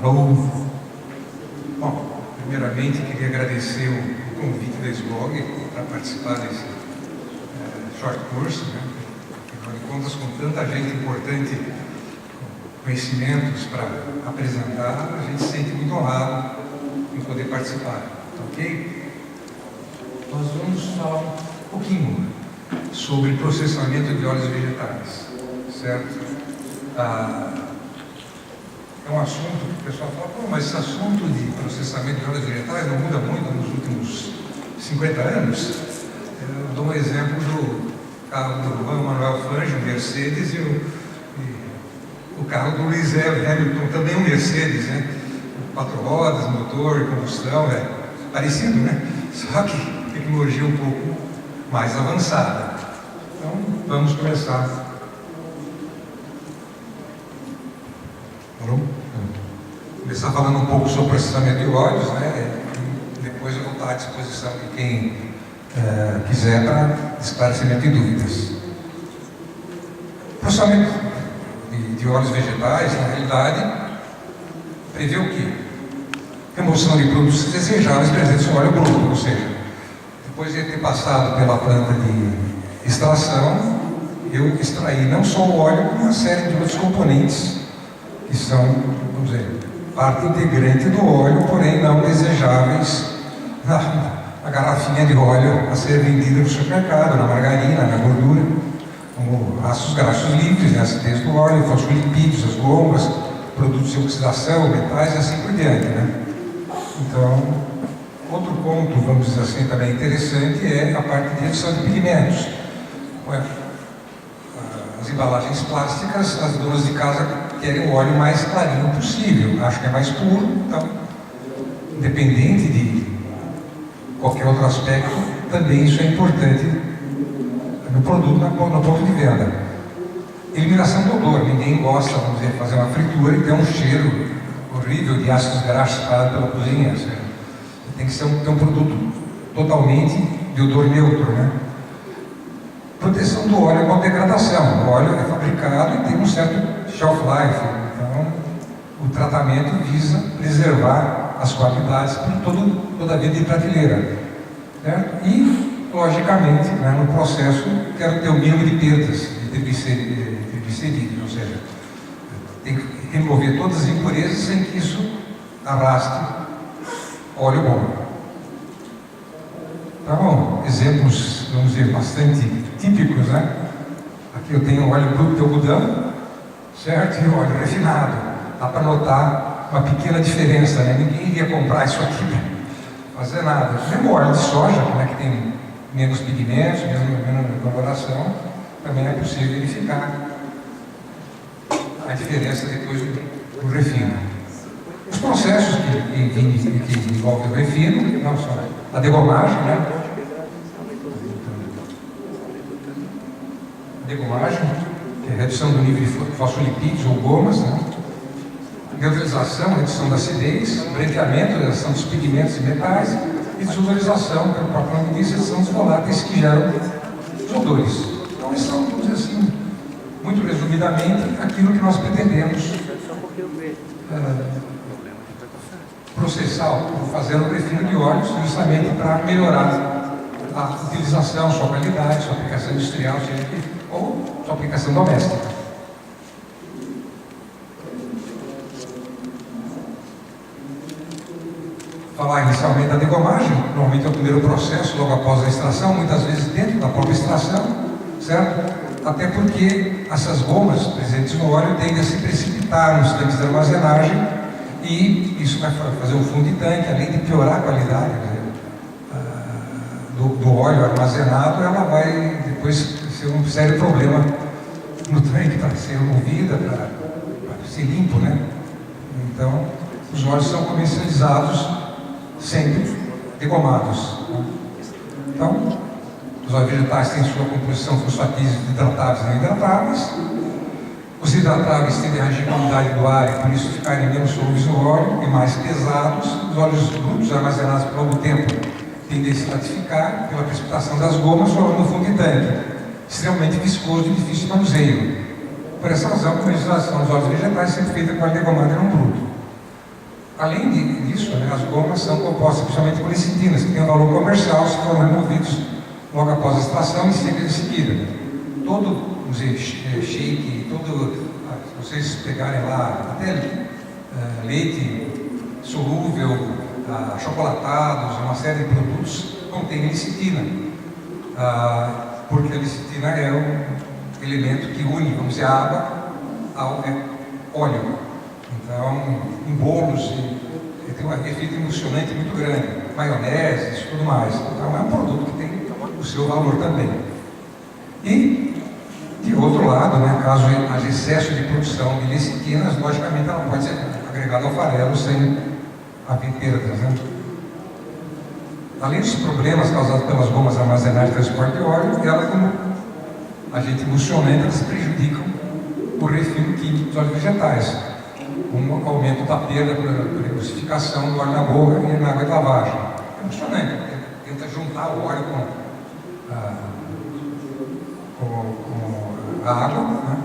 Alô? Bom, primeiramente queria agradecer o convite da SBOG para participar desse short curso, né? Afinal de contas, com tanta gente importante, com conhecimentos para apresentar, a gente se sente muito honrado em poder participar, ok? Nós vamos falar um pouquinho sobre processamento de óleos vegetais, certo? É um assunto que o pessoal fala, pô, mas esse assunto de processamento de óleos vegetais não muda muito nos últimos 50 anos. Eu dou um exemplo do carro do Juan Manuel Fangio, um Mercedes, e o carro do Lewis Hamilton, também um Mercedes, né? 4 rodas, motor, combustão, parecido, né? Só que tecnologia um pouco mais avançada. Então, vamos começar. Começar falando um pouco sobre processamento de óleos, né? E depois eu vou estar à disposição de quem quiser para esclarecimento de dúvidas. Processamento de óleos vegetais, na realidade, prevê o quê? Remoção de produtos desejáveis presentes no óleo bruto, ou seja, depois de ter passado pela planta de extração, eu extraí não só o óleo, como uma série de outros componentes que são, vamos dizer, parte integrante do óleo, porém não desejáveis na garrafinha de óleo a ser vendida no supermercado, na margarina, na gordura, como ácidos graxos livres, né, acidez do óleo, fosfolipídios, as gomas, produtos de oxidação, metais e assim por diante, né? Então, outro ponto, vamos dizer assim, também interessante é a parte de redução de pigmentos. As embalagens plásticas, as donas de casa querem o óleo mais clarinho possível, acho que é mais puro, então, independente de qualquer outro aspecto, também isso é importante no produto, no ponto de venda. Eliminação do odor, ninguém gosta, vamos dizer, de fazer uma fritura e ter um cheiro horrível de ácidos graxos espalhado pela cozinha. Tem que ser ter um produto totalmente de odor neutro, né? Proteção do óleo com degradação. O óleo é fabricado e tem um certo shelf life, então o tratamento visa preservar as qualidades por toda a vida de prateleira, certo? E, logicamente, né, no processo, quero ter o mínimo de perdas de triglicerídeos, ou seja, tem que remover todas as impurezas sem que isso arraste óleo bom. Então, exemplos, vamos dizer, bastante típicos, né? Aqui eu tenho óleo bruto de algodão, certo? E óleo refinado. Dá para notar uma pequena diferença, né? Ninguém iria comprar isso aqui para fazer nada. Mesmo óleo de soja, né, que tem menos pigmentos, menos coloração, também é possível verificar a diferença depois do refino. Os processos que envolvem o refino, não só a degomagem, né? Degomagem, que é a redução do nível de fosfolipídios ou gomas, né? Neutralização, redução da acidez, branqueamento, redução dos pigmentos e metais, e desodorização, que é o próprio nome diz, são os voláteis que geram os odores. Então, esses são, vamos dizer assim, muito resumidamente, aquilo que nós pretendemos processar, fazer o refino de óleos, justamente para melhorar a utilização, sua qualidade, sua aplicação industrial, ou sua aplicação doméstica. Falar inicialmente da degomagem, normalmente é o primeiro processo, logo após a extração, muitas vezes dentro da própria extração, certo? Até porque essas gomas presentes no óleo tendem a se precipitar nos tanques de armazenagem e isso vai fazer um fundo de tanque, além de piorar a qualidade do óleo armazenado, ela vai depois ser um sério problema no tanque para ser removida, para ser limpo, né? Então, os óleos são comercializados sempre degomados. Então, os óleos vegetais têm sua composição fosfatídica de hidratáveis e não hidratáveis. Os hidratáveis tendem a agir a umidade do ar e por isso ficarem menos solúveis no óleo e mais pesados. Os óleos brutos armazenados por longo tempo tendem a se ratificar pela precipitação das gomas ou no fundo de tanque, extremamente viscoso e difícil de manuseio. Por essa razão, a comercialização dos óleos vegetais é sempre feita com a degomada e não bruto. Além disso, né, as gomas são compostas principalmente por lecitinas, que têm um valor comercial, se foram removidos logo após a extração e sempre em seguida. Todo, vamos dizer, shake, se vocês pegarem lá, até leite solúvel, chocolatados, uma série de produtos contém lecitina, porque a lecitina é um elemento que une, vamos dizer, a água ao óleo. Então, em bolos, tem um efeito emulsionante muito grande, maionese e tudo mais. Então, é um produto que tem o seu valor também. E, de outro lado, né, caso haja excesso de produção de lecitinas, logicamente ela pode ser agregada ao farelo sem haver perdas, né? Além dos problemas causados pelas gomas armazenadas de transporte de óleo, ela, como agente emulsionante, elas prejudicam o refino químico dos óleos vegetais, com aumento da perda por emulsificação do óleo na boca e na água de lavagem. É emulsionante, tenta juntar o óleo com a água, né?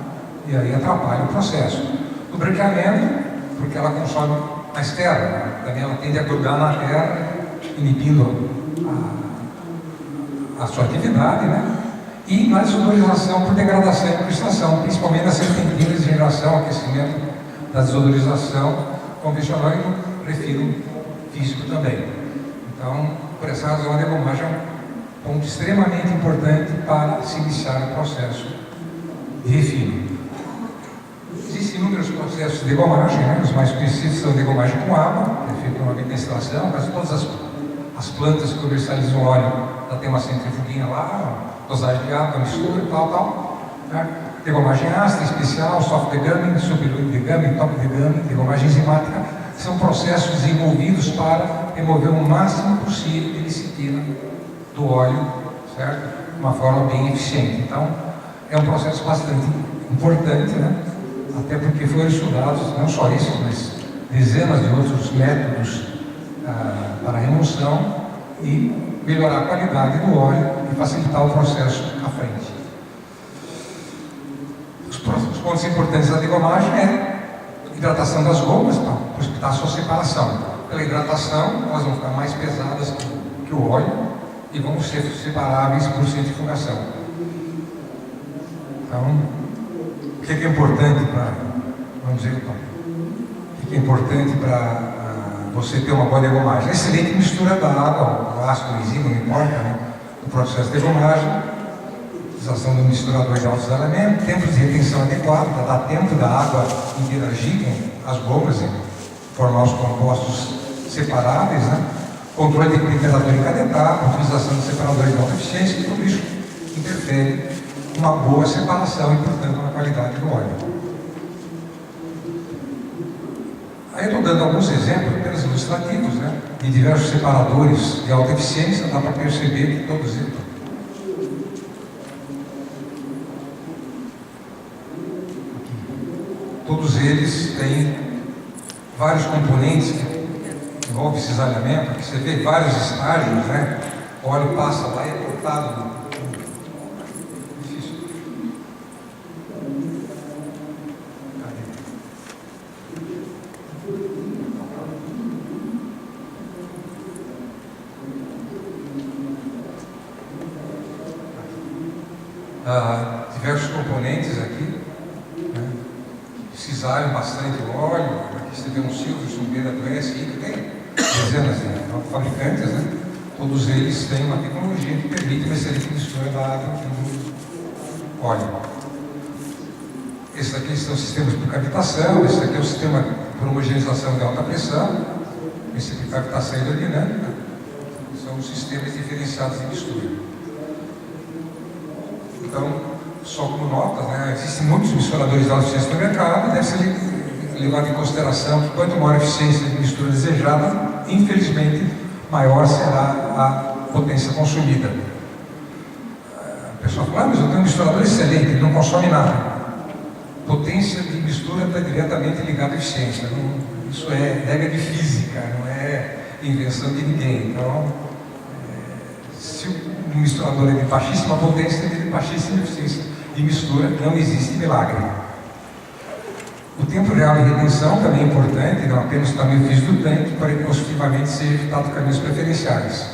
E aí atrapalha o processo. O branqueamento, porque ela consome mais terra, né? Também ela tende a grudar na terra, inibindo a sua atividade, né? E na desodorização por degradação e incrustação, principalmente nas serpentinas de geração, aquecimento da desodorização convencional e no refino físico também. Então, por essa razão, a degomagem é um ponto extremamente importante para se iniciar o processo de refino. Existem inúmeros processos de degomagem, né? Os mais conhecidos são a degomagem com água, que é feita por uma destilação, mas todas as plantas que comercializam óleo já tem uma centrifuguinha lá, dosagem de água, mistura e tal, né? Degomagem ácida, especial, soft degumming, sublume degumming, top degumming, degomagem enzimática, são processos desenvolvidos para remover o máximo possível de lecitina do óleo, certo? De uma forma bem eficiente. Então, é um processo bastante importante, né? Até porque foram estudados, não só esses, mas dezenas de outros métodos para a remoção e melhorar a qualidade do óleo e facilitar o processo à frente. Os pontos importantes da degomagem é a hidratação das gomas para possibilitar a sua separação. Pela hidratação, elas vão ficar mais pesadas que o óleo e vão ser separáveis por centrifugação. Então, o que é importante para, vamos dizer, o que é importante para você ter uma boa degomagem? Excelente mistura da água, o ácido, o enzima, não importa, né? O processo de degomagem, utilização do misturador de altos elementos, tempo de retenção adequado, para dar tempo da água interagir com as gomas e formar os compostos separáveis, né? Controle de temperatura em cada etapa, utilização de separadores de alta eficiência, e tudo isso interfere uma boa separação e, portanto, na qualidade do óleo. Aí eu estou dando alguns exemplos, apenas ilustrativos, né, de diversos separadores de alta eficiência, dá para perceber que todos eles têm vários componentes que envolvem cisalhamento, que você vê vários estágios, né? O óleo passa lá e é cortado. Diversos componentes aqui, né, que cisalham bastante o óleo. Aqui você vê um Silverson, BWS, que tem dezenas de fabricantes, né? Todos eles têm uma tecnologia que permite uma excelente mistura da água com o óleo. Esse aqui são sistemas por cavitação, esse aqui é o sistema por homogeneização de alta pressão, esse aqui é cavitação hidrodinâmica, são os sistemas diferenciados de mistura. Então, só como notas, né, existem muitos misturadores de alta eficiência no mercado, deve ser levado em consideração que quanto maior a eficiência de mistura desejada, infelizmente, maior será a potência consumida. A pessoa fala, mas eu tenho um misturador excelente, ele não consome nada. Potência de mistura está diretamente ligada à eficiência. Isso é regra de física, não é invenção de ninguém. Então, se o misturador é de baixíssima potência, ele é de baixíssima eficiência de mistura, não existe milagre. O tempo real de retenção também é importante, não apenas o tamanho físico do tanque, para que possivelmente seja evitado caminhos preferenciais.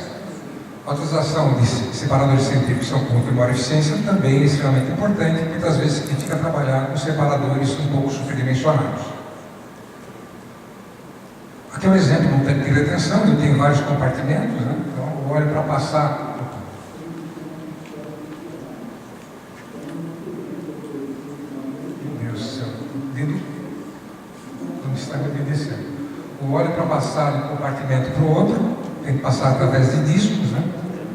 A utilização de separadores centrífugos com maior eficiência também é extremamente importante, muitas vezes significa trabalhar com separadores um pouco superdimensionados. Aqui é um exemplo de um tanque de retenção, ele tem vários compartimentos, né? Então o óleo para passar. Meu Deus do céu, o dedo não está me obedecendo. O óleo para passar de um compartimento para o outro tem que passar através de discos, né?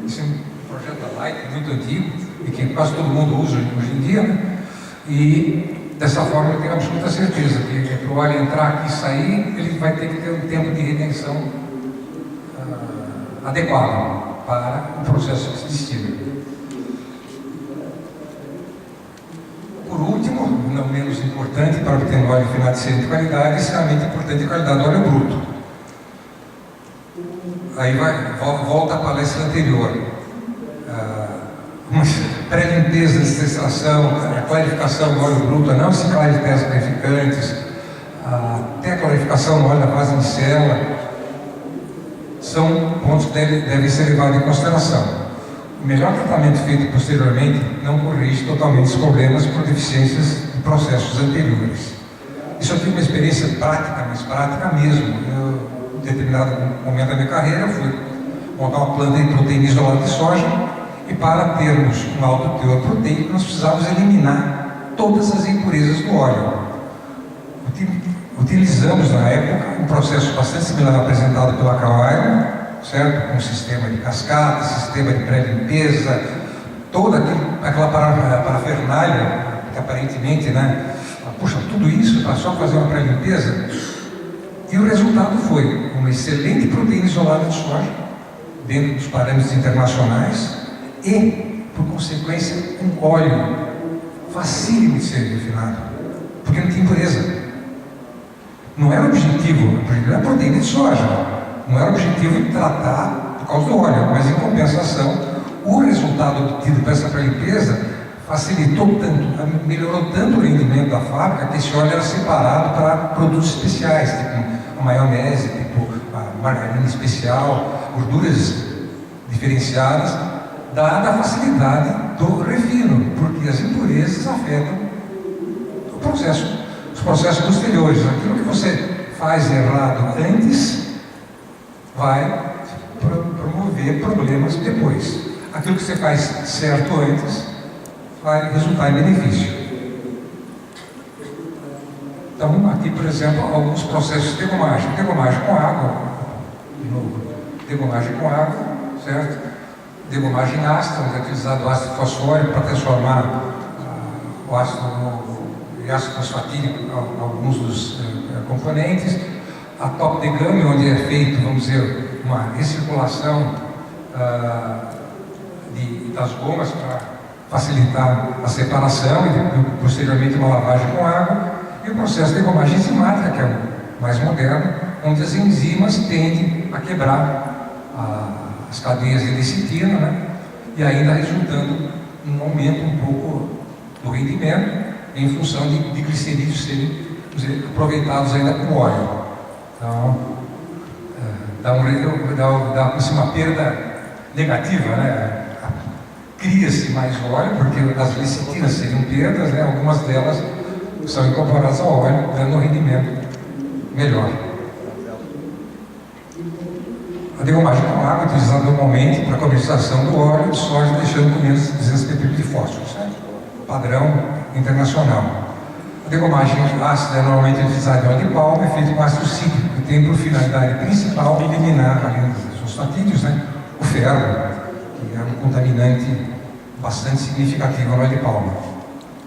Esse é um projeto Light muito antigo e que quase todo mundo usa hoje em dia, né? E dessa forma eu tenho absoluta certeza que para o óleo entrar aqui e sair, ele vai ter que ter um tempo de retenção adequado para o processo que se destina. Por último, não menos importante, para obter um óleo final de excelente qualidade, é extremamente importante a qualidade do óleo bruto. Aí volta à palestra anterior. Uma pré-limpeza de extração, a clarificação do óleo bruto, a não ciclagem de testes clarificantes, até a clarificação do óleo da fase micela, são pontos que devem ser levados em consideração. O melhor tratamento feito posteriormente não corrige totalmente os problemas por deficiências de processos anteriores. Isso eu tive uma experiência prática, mas prática mesmo. Eu, em determinado momento da minha carreira, fui montar uma planta de proteína isolada de soja e para termos um alto teor proteico, nós precisávamos eliminar todas as impurezas do óleo. Utilizamos, na época, um processo bastante similar apresentado pela Kawai, certo? Com um sistema de cascata, sistema de pré-limpeza, toda aquela parafernália que aparentemente, né? Puxa, tudo isso para só fazer uma pré-limpeza. E o resultado foi uma excelente proteína isolada de soja, dentro dos parâmetros internacionais, e, por consequência, um óleo facílimo de ser refinado, porque não tinha impureza. Não era o objetivo, era a proteína de soja. Não era o objetivo de tratar por causa do óleo, mas em compensação, o resultado obtido por essa pré-limpeza facilitou tanto, melhorou tanto o rendimento da fábrica, que esse óleo era separado para produtos especiais, tipo a maionese, tipo a margarina especial, gorduras diferenciadas, dada a facilidade do refino, porque as impurezas afetam o processo, os processos posteriores. Aquilo que você faz errado antes vai promover problemas depois. Aquilo que você faz certo antes vai resultar em benefício. Então, aqui, por exemplo, alguns processos de degomagem. Degomagem com água, de novo, degomagem com água, certo? Degomagem ácida, onde é utilizado ácido fosfórico para transformar o ácido em ácido fosfatídico alguns dos componentes. A top degame, onde é feito, vamos dizer, uma recirculação das gomas para facilitar a separação e posteriormente uma lavagem com água, e o processo de degomagem enzimática, que é o mais moderno, onde as enzimas tendem a quebrar as cadeias de lecitina, né? E ainda resultando um aumento um pouco do rendimento em função de glicerídeos serem aproveitados ainda com óleo. Então, dá uma perda negativa, né? Cria-se mais óleo, porque as lecitinas seriam perdas, né? Algumas delas são incorporadas ao óleo, dando um rendimento melhor. A degomagem com água é utilizada normalmente para a comercialização do óleo de soja, deixando com menos 200 ppm de fósforo, certo? Padrão internacional. A degomagem ácida é normalmente utilizada em óleo de palma, é feita com ácido cítrico, que tem por finalidade principal eliminar, além dos fosfatídeos, né, o ferro, que é um contaminante bastante significativo no óleo de palma.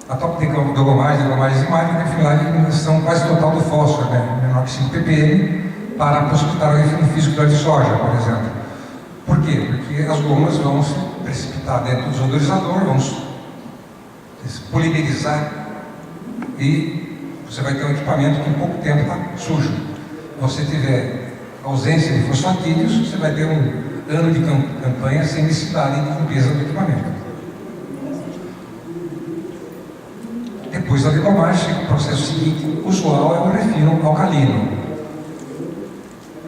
A top degomagem enzimática tem finalidade de eliminação quase total do fósforo, né, menor que 5 ppm, para possibilitar o refino físico do óleo de soja, por exemplo. Por quê? Porque as gomas vão se precipitar dentro do odorizador, vão se polimerizar e você vai ter um equipamento que em pouco tempo está sujo. Se você tiver ausência de fosfatídeos, você vai ter um ano de campanha sem necessidade de limpeza do equipamento. Depois da degomagem, o processo seguinte usual é o refino alcalino.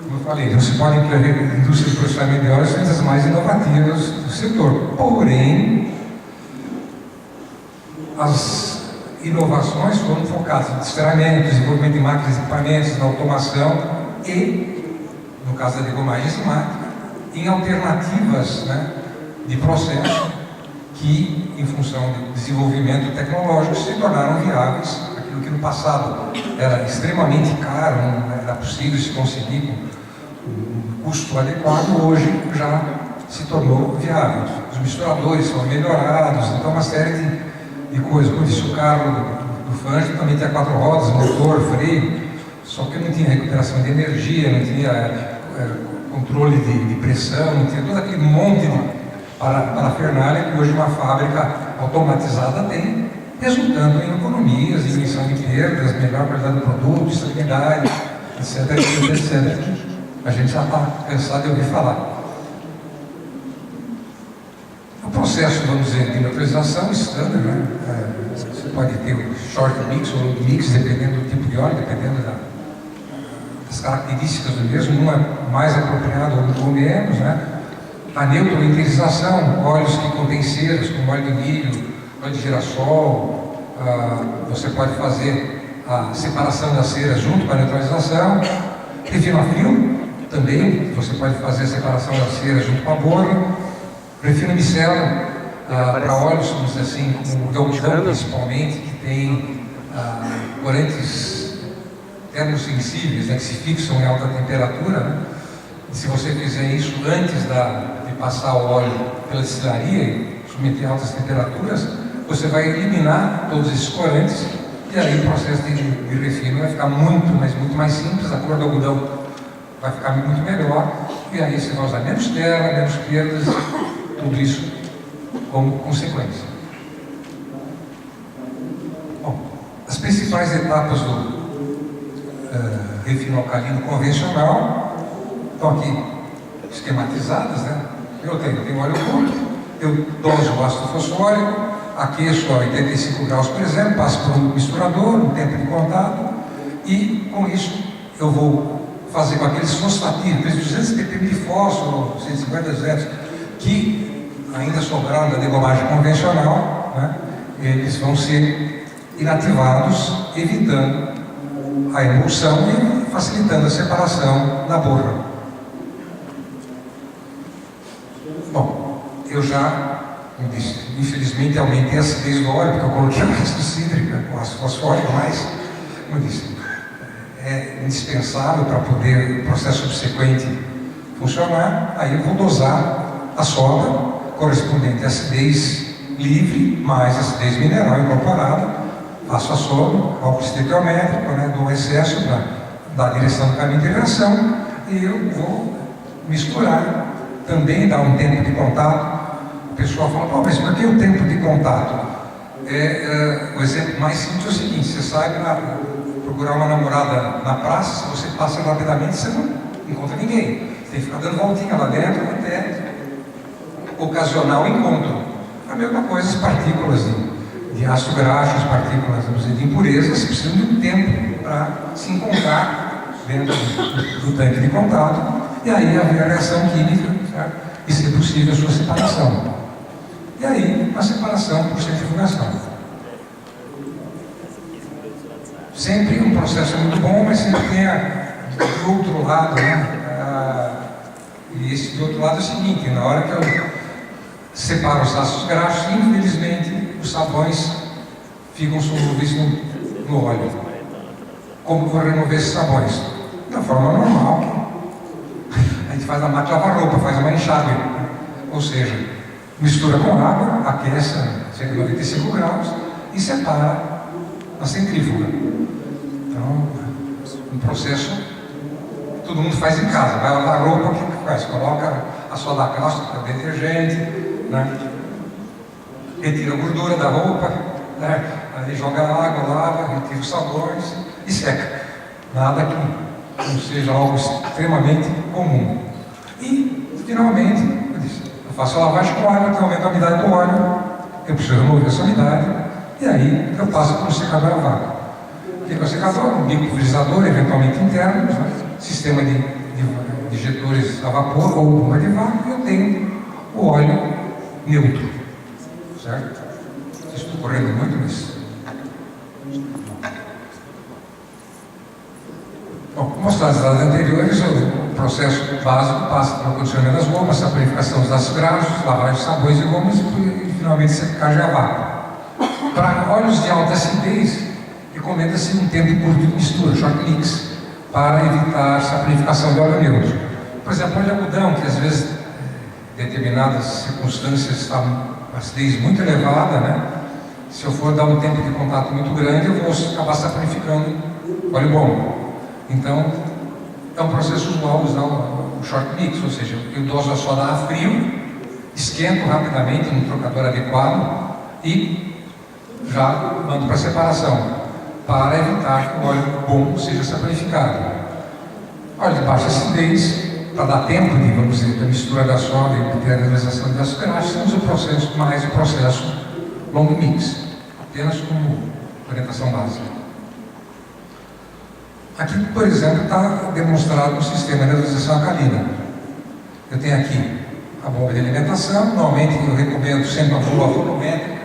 Como eu falei, não se pode incluir a indústria de processamento de óleo sendo as mais inovativas do setor. Porém, as inovações foram focadas no desferramento, desenvolvimento de máquinas e equipamentos, na automação e, no caso da degomagem enzimática, em alternativas, né, de processo que, em função do desenvolvimento tecnológico, se tornaram viáveis. Aquilo que no passado era extremamente caro, não era possível se conseguir com um custo adequado, hoje já se tornou viável. Os misturadores foram melhorados, então uma série de coisas. Como disse, o carro do Fangio também tinha 4 rodas, motor, freio, só que não tinha recuperação de energia, não tinha controle de pressão, não tinha todo aquele monte de parafernália que hoje uma fábrica automatizada tem, resultando em economias, diminuição de perdas, melhor qualidade do produto, estabilidade, etc, que a gente já está cansado de ouvir falar. O processo, vamos dizer, de neutralização standard, né? Você pode ter o short mix ou long mix, dependendo do tipo de óleo, dependendo das características do mesmo, um é mais apropriado ou menos, né? A neutralização, óleos que contêm ceras, como óleo de milho, óleo de girassol, você pode fazer a separação das ceras junto com a neutralização. Refino a frio, também, você pode fazer a separação das ceras junto com a borra. Refino micelo, para óleos, vamos dizer assim, como o algodão principalmente, que tem corantes termosensíveis, né, que se fixam em alta temperatura, né? E se você fizer isso antes de passar o óleo pela destilaria e submeter a altas temperaturas, você vai eliminar todos esses corantes e aí o processo de refino vai ficar muito mais simples, a cor do algodão vai ficar muito melhor e aí você vai usar menos terra, menos perdas, tudo isso como consequência. Bom, as principais etapas do refino alcalino convencional estão aqui esquematizadas, né? Eu tenho óleo puro, eu doso o ácido fosfórico, aqueço a 85 graus, por exemplo, passo por um misturador, um tempo de contato, e com isso eu vou fazer com aqueles fosfatídeos, aqueles 200 ppm de fósforo, 150 zeros, que ainda sobraram da degomagem convencional, né? Eles vão ser inativados, evitando a emulsão e facilitando a separação na borra. Bom, eu já, como disse, infelizmente aumentei a acidez do óleo, porque eu coloquei o ácido cítrico, o ácido fosfórico, mas, como eu disse, é indispensável para poder o processo subsequente funcionar. Aí eu vou dosar a soda correspondente à acidez livre mais acidez mineral incorporada. Faço a soda, cálculo estequiométrico, né, dou excesso para dar a direção do caminho de reação e eu vou misturar. Também dá um tempo de contato. O pessoal fala, mas por que o tempo de contato? O exemplo mais simples é o seguinte: você sai para procurar uma namorada na praça, se você passa rapidamente, você não encontra ninguém. Você tem que ficar dando voltinha lá dentro até ocasionar o encontro. A mesma coisa as partículas de ácido graxo, as partículas, vamos dizer, de impurezas, precisam de um tempo para se encontrar dentro do tanque de contato e aí haver a reação química, certo? E ser possível a sua separação. E aí, a separação por centrifugação. Sempre um processo muito bom, mas sempre tem do outro lado, né? E esse do outro lado é o seguinte: na hora que eu separo os ácidos graxos, infelizmente os sabões ficam solúveis no óleo. Como vou remover esses sabões? Da forma normal. A gente faz na máquina de lavar roupa, faz uma enxágue, ou seja, mistura com água, aquece a 195 graus e separa na centrífuga. Então, um processo que todo mundo faz em casa. Vai lavar roupa, o que faz? Coloca a soda cáustica, o detergente, né? Retira a gordura da roupa, né? Aí joga água, lava, retira os sabores e seca. Nada que não seja algo extremamente comum. E, finalmente, eu faço a lavagem com água, que aumenta a umidade do óleo, eu preciso remover essa umidade, E aí eu passo para um secador a vácuo. Que é o secador, um bico pulverizador, eventualmente interno, né? Sistema de injetores a vapor ou bomba de vácuo, e eu tenho o óleo neutro, certo? Estou correndo muito nisso. Bom, como mostrado nas slides anteriores, o processo básico passa pelo condicionamento das gomas, saponificação dos ácidos graxos, lavagem de sabões e gomas e finalmente secagem a vácuo. Para óleos de alta acidez, recomenda-se um tempo curto de mistura, short mix, para evitar saponificação de óleo neutro. Por exemplo, óleo de algodão, que às vezes, em determinadas circunstâncias, está uma acidez muito elevada, né? Se eu for dar um tempo de contato muito grande, eu vou acabar saponificando óleo bom. Então, é um processo usual usar o short mix, ou seja, eu doso a soda a frio, esquento rapidamente num trocador adequado e já mando para separação, para evitar que o óleo bom seja saponificado. Óleo de baixa acidez, para dar tempo de, vamos dizer, da mistura da soda e ter a neutralização de ácidos graxos, temos o processo long mix, apenas como orientação básica. Aqui, por exemplo, está demonstrado o sistema de neutralização alcalina. Eu tenho aqui a bomba de alimentação, normalmente eu recomendo sempre uma bomba volumétrica.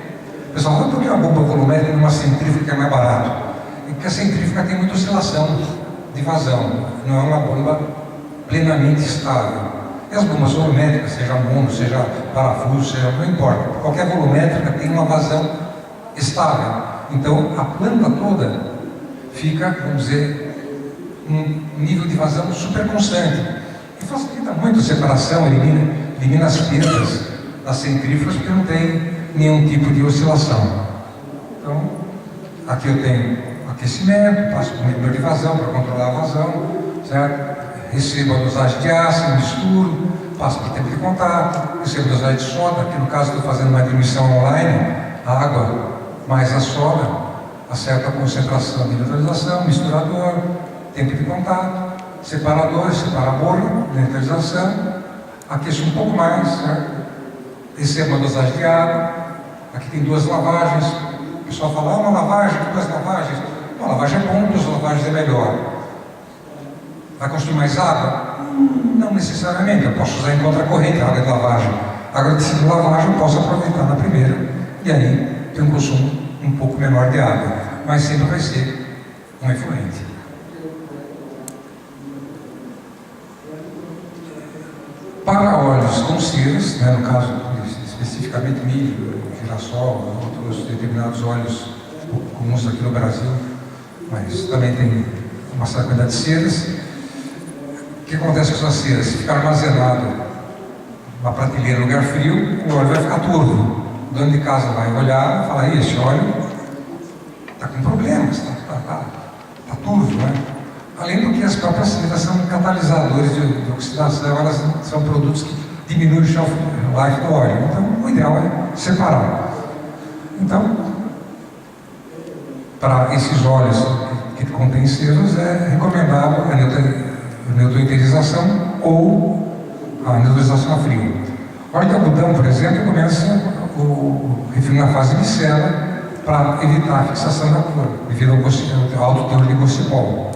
O pessoal fala, por que uma bomba volumétrica numa centrífuga que é mais barato? É porque a centrífuga tem muita oscilação de vazão, não é uma bomba plenamente estável. E as bombas volumétricas, seja mono, seja parafuso, seja, não importa, qualquer volumétrica tem uma vazão estável. Então a planta toda fica, vamos dizer, um nível de vazão super constante. E facilita muito a separação, elimina as perdas das centrífugas, porque não tem nenhum tipo de oscilação. Então, aqui eu tenho aquecimento, passo por um medidor de vazão para controlar a vazão, certo? Recebo a dosagem de ácido, misturo, passo por tempo de contato, recebo a dosagem de soda, aqui no caso estou fazendo uma diluição online, a água mais a soda, acerto a concentração de neutralização, misturador, tempo de contato, separador, separador, neutralização, aqueço um pouco mais, certo? Recebo uma dosagem de água, aqui tem 2 lavagens, o pessoal fala, uma lavagem, 2 lavagens, uma lavagem é bom, 2 lavagens é melhor. Vai consumir mais água? Não necessariamente, eu posso usar em contracorrente a água de lavagem. Agora, de segunda lavagem, eu posso aproveitar na primeira, e aí tem um consumo um pouco menor de água, mas sempre vai ser um efluente. Para óleos com ceras, né, no caso especificamente milho, girassol, outros determinados óleos comuns aqui no Brasil, mas também tem uma certa quantidade de ceras. O que acontece com essas ceras? Se ficar armazenado numa prateleira em lugar frio, o óleo vai ficar turvo. O dono de casa vai olhar e falar, esse óleo está com problemas, está turvo, né? Além do que as próprias ceras são catalisadores de oxidação, elas são produtos que diminuem o shelf life do óleo. Então, o ideal é separar. Então, para esses óleos que contêm ceras, é recomendável a neutralização ou a neutralização a frio. Óleo de algodão, por exemplo, começa o refino na fase de cera para evitar a fixação da cor, devido ao alto teor de gocipol.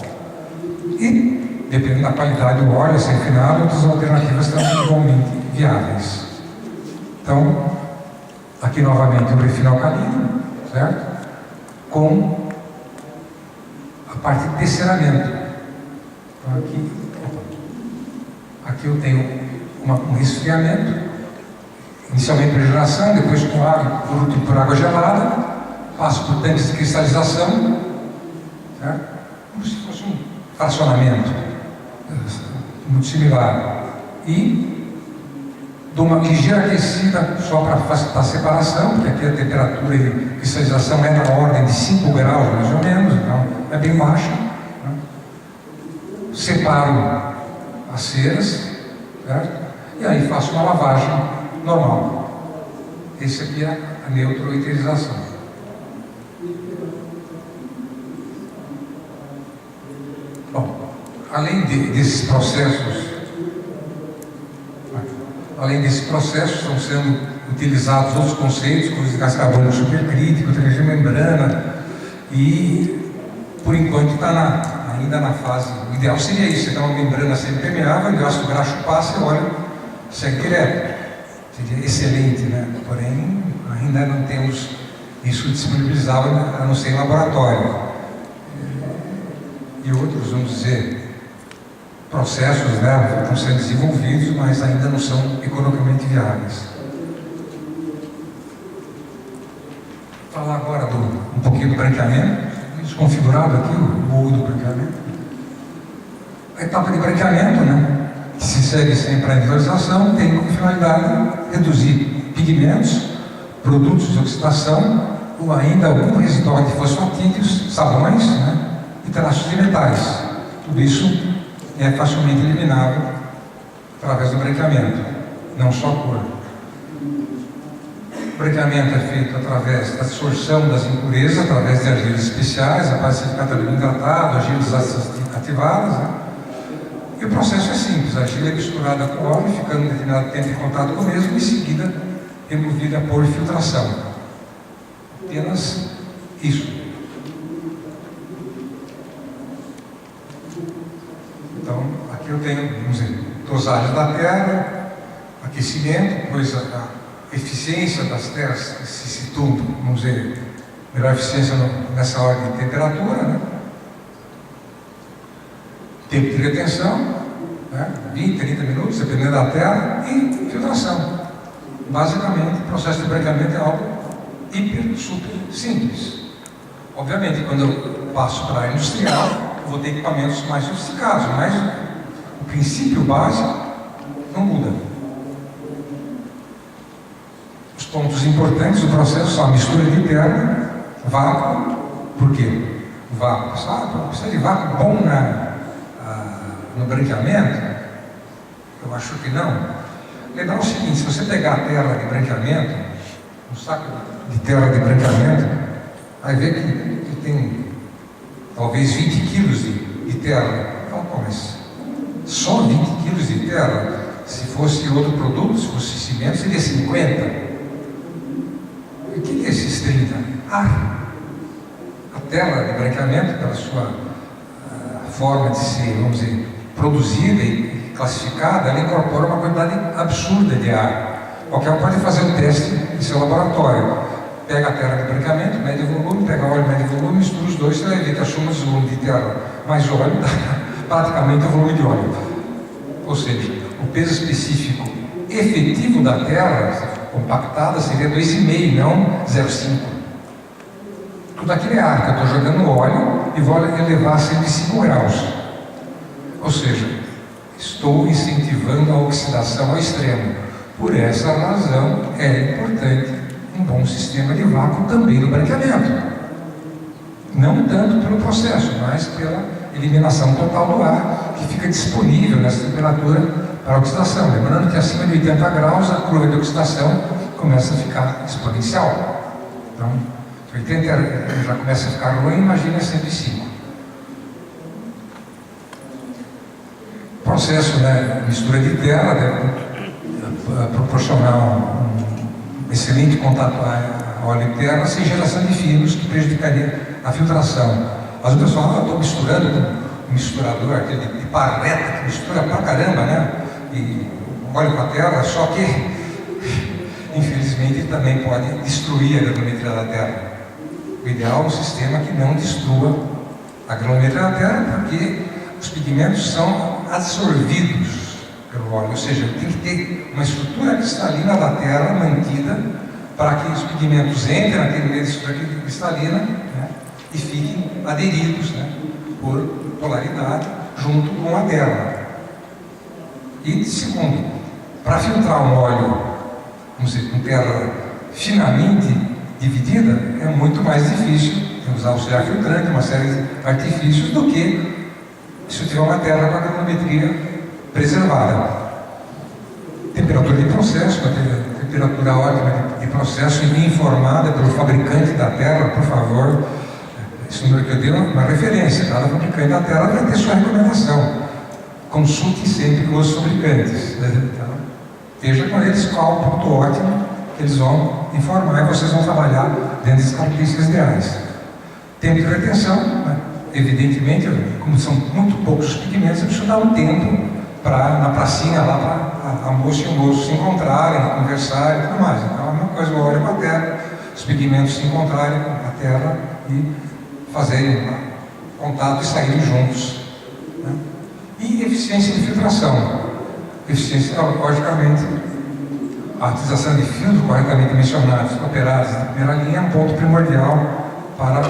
E, dependendo da qualidade do óleo a ser refinado, outras alternativas estão igualmente viáveis. Então, aqui novamente o refino alcalino, certo? Com a parte de desceramento. Então, aqui eu tenho um resfriamento, inicialmente por geração, depois com água, por água gelada, passo por tanques de cristalização, certo? Como se fosse um fracionamento muito similar, e dou uma ligeira aquecida só para facilitar a separação, porque aqui a temperatura de cristalização é na ordem de 5 graus mais ou menos, então é bem baixa, né? Separo as ceras, certo? E aí faço uma lavagem normal. Esse aqui é a neutroiterização. Bom, além desses processos, além desse processo, estão sendo utilizados outros conceitos, como os gás carbônico supercrítico, tecnologia membrana, e por enquanto está ainda na fase. O ideal seria isso: você dá uma membrana semipermeável, o ácido graxo passa e o óleo segue direto. Seria excelente, né? Porém, ainda não temos isso disponibilizado, a não ser em laboratório. E outros, vamos dizer, processos, né, estão sendo desenvolvidos, mas ainda não são economicamente viáveis. Vou falar agora um pouquinho do branqueamento, desconfigurado aqui, o olho do branqueamento. A etapa de branqueamento, né, que se segue sempre a individualização, tem como finalidade reduzir pigmentos, produtos de oxidação, ou ainda algum residual de fosfatídeos, sabões, né, e traços de metais. Tudo isso é facilmente eliminável através do branqueamento, não só a cor. O branqueamento é feito através da absorção das impurezas, através de argilas especiais, a base de catalina hidratado, argilas ativadas, né? E o processo é simples: a argila é misturada com óleo, ficando um determinado tempo em contato com o mesmo, e em seguida removida por filtração. Apenas isso. Então, aqui eu tenho, vamos dizer, dosagem da terra, aquecimento, depois a eficiência das terras se situam, vamos dizer, melhor eficiência nessa ordem de temperatura, né? Tempo de retenção, né? 20, 30 minutos, dependendo da terra, e filtração. Basicamente, o processo de branqueamento é algo hiper, super simples. Obviamente, quando eu passo para a industrial, eu vou ter equipamentos mais sofisticados, mas o princípio básico não muda. Os pontos importantes do processo são a mistura de terra, vácuo. Por quê? Vácuo. Precisa de vácuo bom no branqueamento? Eu acho que não. Lembrar o seguinte: se você pegar a terra de branqueamento, um saco de terra de branqueamento, vai ver que tem talvez 20 quilos de terra. Então, mas só 20 quilos de terra? Se fosse outro produto, se fosse cimento, seria 50. O que é esses 30? Ar. A terra de branqueamento, pela sua forma de ser, vamos dizer, produzida e classificada, ela incorpora uma quantidade absurda de ar. Qualquer um pode fazer um teste em seu laboratório. Pega a terra de branqueamento, mede o volume, pega óleo, mede o volume, mistura os dois, você vai ver que a soma dos volumes de terra mais óleo dá praticamente o volume de óleo. Ou seja, o peso específico efetivo da terra compactada seria 2,5, não 0,5. Tudo aquilo é ar, que eu estou jogando óleo e vou elevar a 105 graus. Ou seja, estou incentivando a oxidação ao extremo. Por essa razão, é importante um bom sistema de vácuo também no branqueamento. Não tanto pelo processo, mas pela eliminação total do ar que fica disponível nessa temperatura para a oxidação. Lembrando que acima de 80 graus a curva de oxidação começa a ficar exponencial. Então, 80 já começa a ficar ruim, imagina 105. O processo, né, mistura de terra deve proporcionar um excelente contato a óleo e terra sem geração de finos que prejudicaria a filtração. Às vezes o pessoal, estou misturando com um misturador, aquele de parreta, que mistura pra caramba, né? E óleo com a terra, só que infelizmente também pode destruir a granulometria da terra. O ideal é um sistema que não destrua a granulometria da terra, porque os pigmentos são absorvidos pelo óleo, ou seja, tem que ter uma estrutura cristalina da terra mantida para que os pigmentos entrem naquele meio de estrutura cristalina, né, e fiquem aderidos, né, por polaridade junto com a terra. E segundo, para filtrar um óleo, vamos dizer, com terra finamente dividida, é muito mais difícil, tem que usar auxiliar filtrante, uma série de artifícios, do que se tiver uma terra com a granulometria preservada. Temperatura de processo, a temperatura ótima de processo informada pelo fabricante da terra, por favor. Esse número que eu dei é uma referência, cada fabricante da terra vai ter sua recomendação. Consulte sempre os fabricantes. Veja quando eles qual o ponto ótimo que eles vão informar e vocês vão trabalhar dentro das características ideais. Tempo de retenção, né? Evidentemente, como são muito poucos os pigmentos, eu preciso dar um tempo na pracinha lá para a moça e o moço se encontrarem, conversarem e tudo mais. Então, a mesma coisa, o óleo com a terra, os pigmentos se encontrarem com a terra e fazerem contato e saírem juntos. Né? E eficiência de filtração. Eficiência, logicamente, a utilização de filtros corretamente mencionados, operados na primeira linha, é um ponto primordial para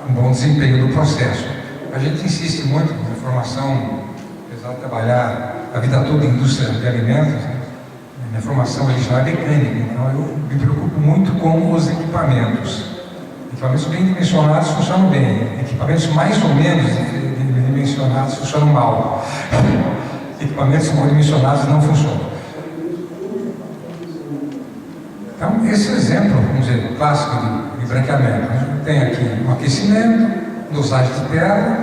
um bom desempenho do processo. A gente insiste muito na formação, apesar de trabalhar a vida toda em indústria de alimentos, né? Minha formação original é mecânica, então eu me preocupo muito com os equipamentos. Equipamentos bem dimensionados funcionam bem, equipamentos mais ou menos dimensionados funcionam mal. Equipamentos mal dimensionados não funcionam. Então, esse exemplo, vamos dizer, clássico de branqueamento, né? Tem aqui um aquecimento, dosagem de terra,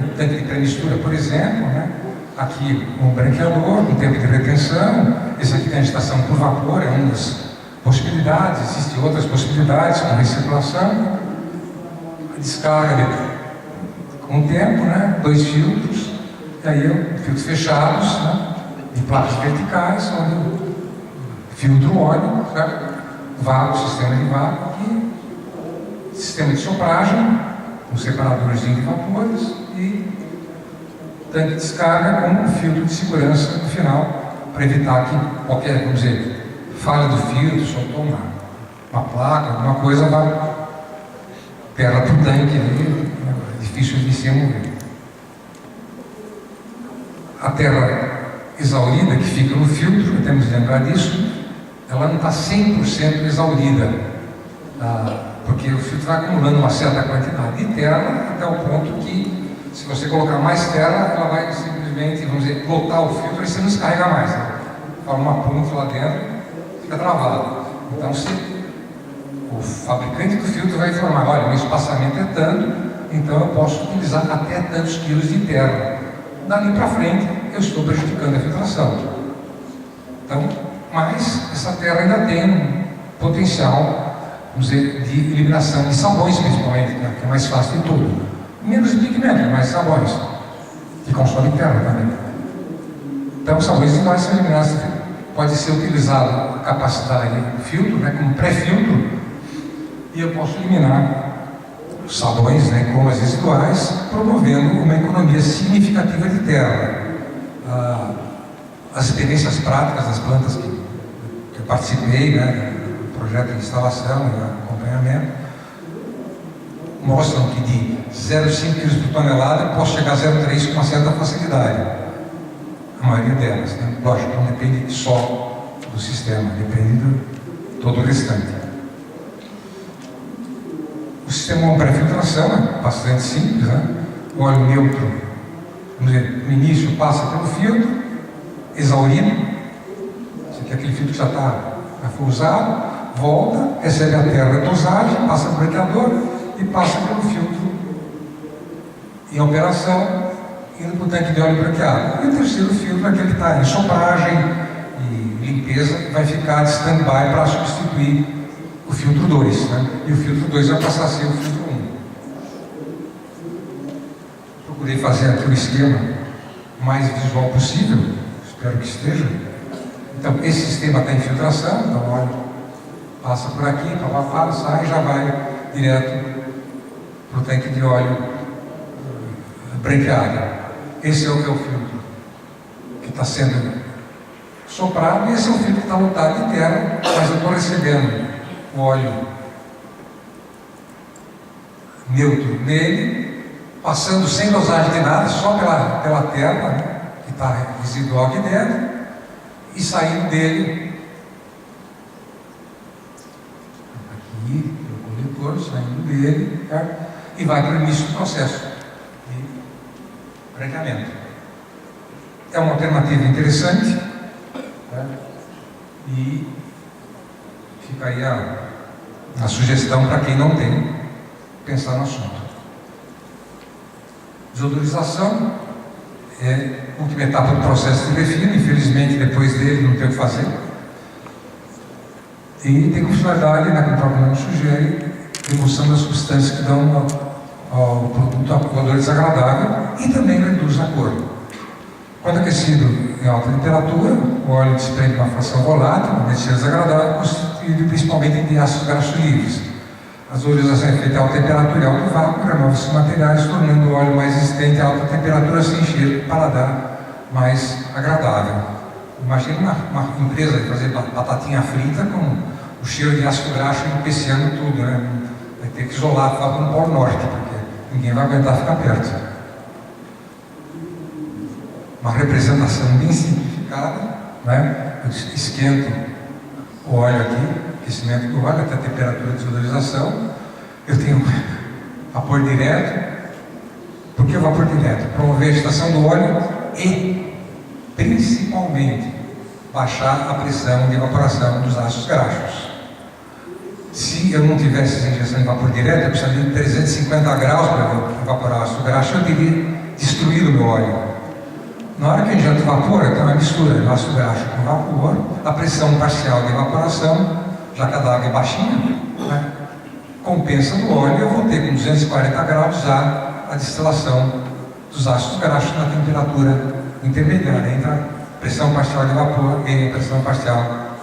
um tanque de pré-mistura, por exemplo, né? Aqui um branqueador, um tempo de retenção, esse aqui tem agitação por vapor, é uma das possibilidades, existem outras possibilidades, com recirculação, a descarga com o tempo, né? 2 filtros, e aí filtros fechados, né? De placas verticais, onde filtro o óleo, certo? Vácuo, sistema de vácuo aqui, sistema de sopragem, com separadores de vapores e tanque de descarga com um filtro de segurança no final, para evitar que qualquer, vamos dizer, falha do filtro, soltou uma placa, alguma coisa, vá terra para o tanque ali, é difícil de se remover. A terra exaurida que fica no filtro, temos que lembrar disso, ela não está 100% exaurida, porque o filtro vai acumulando uma certa quantidade de terra até o ponto que, se você colocar mais terra, ela vai simplesmente, vamos dizer, lotar o filtro e você não descarrega mais. Né? Forma uma ponte lá dentro, fica travado. Então, se o fabricante do filtro vai informar, olha, meu espaçamento é tanto, então eu posso utilizar até tantos quilos de terra. Dali para frente, eu estou prejudicando a filtração. Então, mas essa terra ainda tem um potencial, vamos dizer, de eliminação de sabões, principalmente, né, que é mais fácil de tudo. Menos de pigmento, mais sabões, que consomem terra também. Então, os sabões não são eliminados, pode ser utilizado a capacidade do filtro, né, como pré-filtro, e eu posso eliminar os sabões, né, como as residuais, promovendo uma economia significativa de terra. As experiências práticas das plantas que eu participei, né, do projeto de instalação e acompanhamento, mostram que de 0,5 kg por tonelada posso chegar a 0,3 com uma certa facilidade. A maioria delas, né? Lógico, não depende só do sistema, depende de todo o restante. O sistema de pré-filtração é bastante simples, né? O óleo neutro, vamos dizer, no início passa pelo filtro, exaurido, esse aqui é aquele filtro que já foi usado, volta, recebe a terra da dosagem, passa para o branqueador e passa pelo filtro em operação, indo para o tanque de óleo branqueado. E o terceiro filtro, aquele que está em sopragem e limpeza, vai ficar de stand-by para substituir o filtro 2, né? E o filtro 2 vai passar a ser o filtro 1. Procurei fazer aqui o esquema mais visual possível, espero que esteja. Então, esse sistema está em filtração, então o óleo passa por aqui, sai e já vai direto para o tanque de óleo branqueado. Esse é o filtro que está sendo soprado, e esse é o filtro que está lotado de terra, mas eu estou recebendo o óleo neutro nele, passando sem dosagem de nada, só pela terra, né, que está residual aqui dentro, e saindo dele, aqui, o coletor, saindo dele, certo? E vai para o início do processo de branqueamento. É uma alternativa interessante, né? E fica aí a sugestão para quem não tem, pensar no assunto. Desodorização é a última etapa do processo de refino. Infelizmente, depois dele não tem o que fazer. E tem como finalidade, né, como o próprio nome sugere, remoção das substâncias que dão ao produto um odor desagradável e também reduz a cor. Quando aquecido em alta temperatura, o óleo desprende uma fração volátil, uma mexer desagradável, constituído principalmente de ácidos graxos livres. As oleosidades é feita a alta temperatura e alto vácuo, removem-se materiais, tornando o óleo mais resistente a alta temperatura sem cheiro, para dar mais agradável. Imagina uma empresa fazer batatinha frita com o cheiro de ácido graxo empesteando tudo, né? Vai ter que isolar a fábrica no Polo Norte, porque ninguém vai aguentar ficar perto. Uma representação bem simplificada, né? Eu esquento o óleo aqui, aquecimento do óleo até a temperatura de desodorização. Eu tenho vapor direto. Por que vapor direto? Promover a agitação do óleo e, principalmente, baixar a pressão de evaporação dos ácidos graxos. Se eu não tivesse essa injeção de vapor direto, eu precisaria de 350 graus para evaporar o ácido graxo, eu teria destruído o meu óleo. Na hora que a injeta vapor, então é a mistura do ácido graxo com vapor, a pressão parcial de evaporação, já que a água é baixinha, né, compensa do óleo, eu vou ter com 240 graus já a destilação dos ácidos graxos na temperatura intermediária, entre a pressão parcial de vapor e a pressão parcial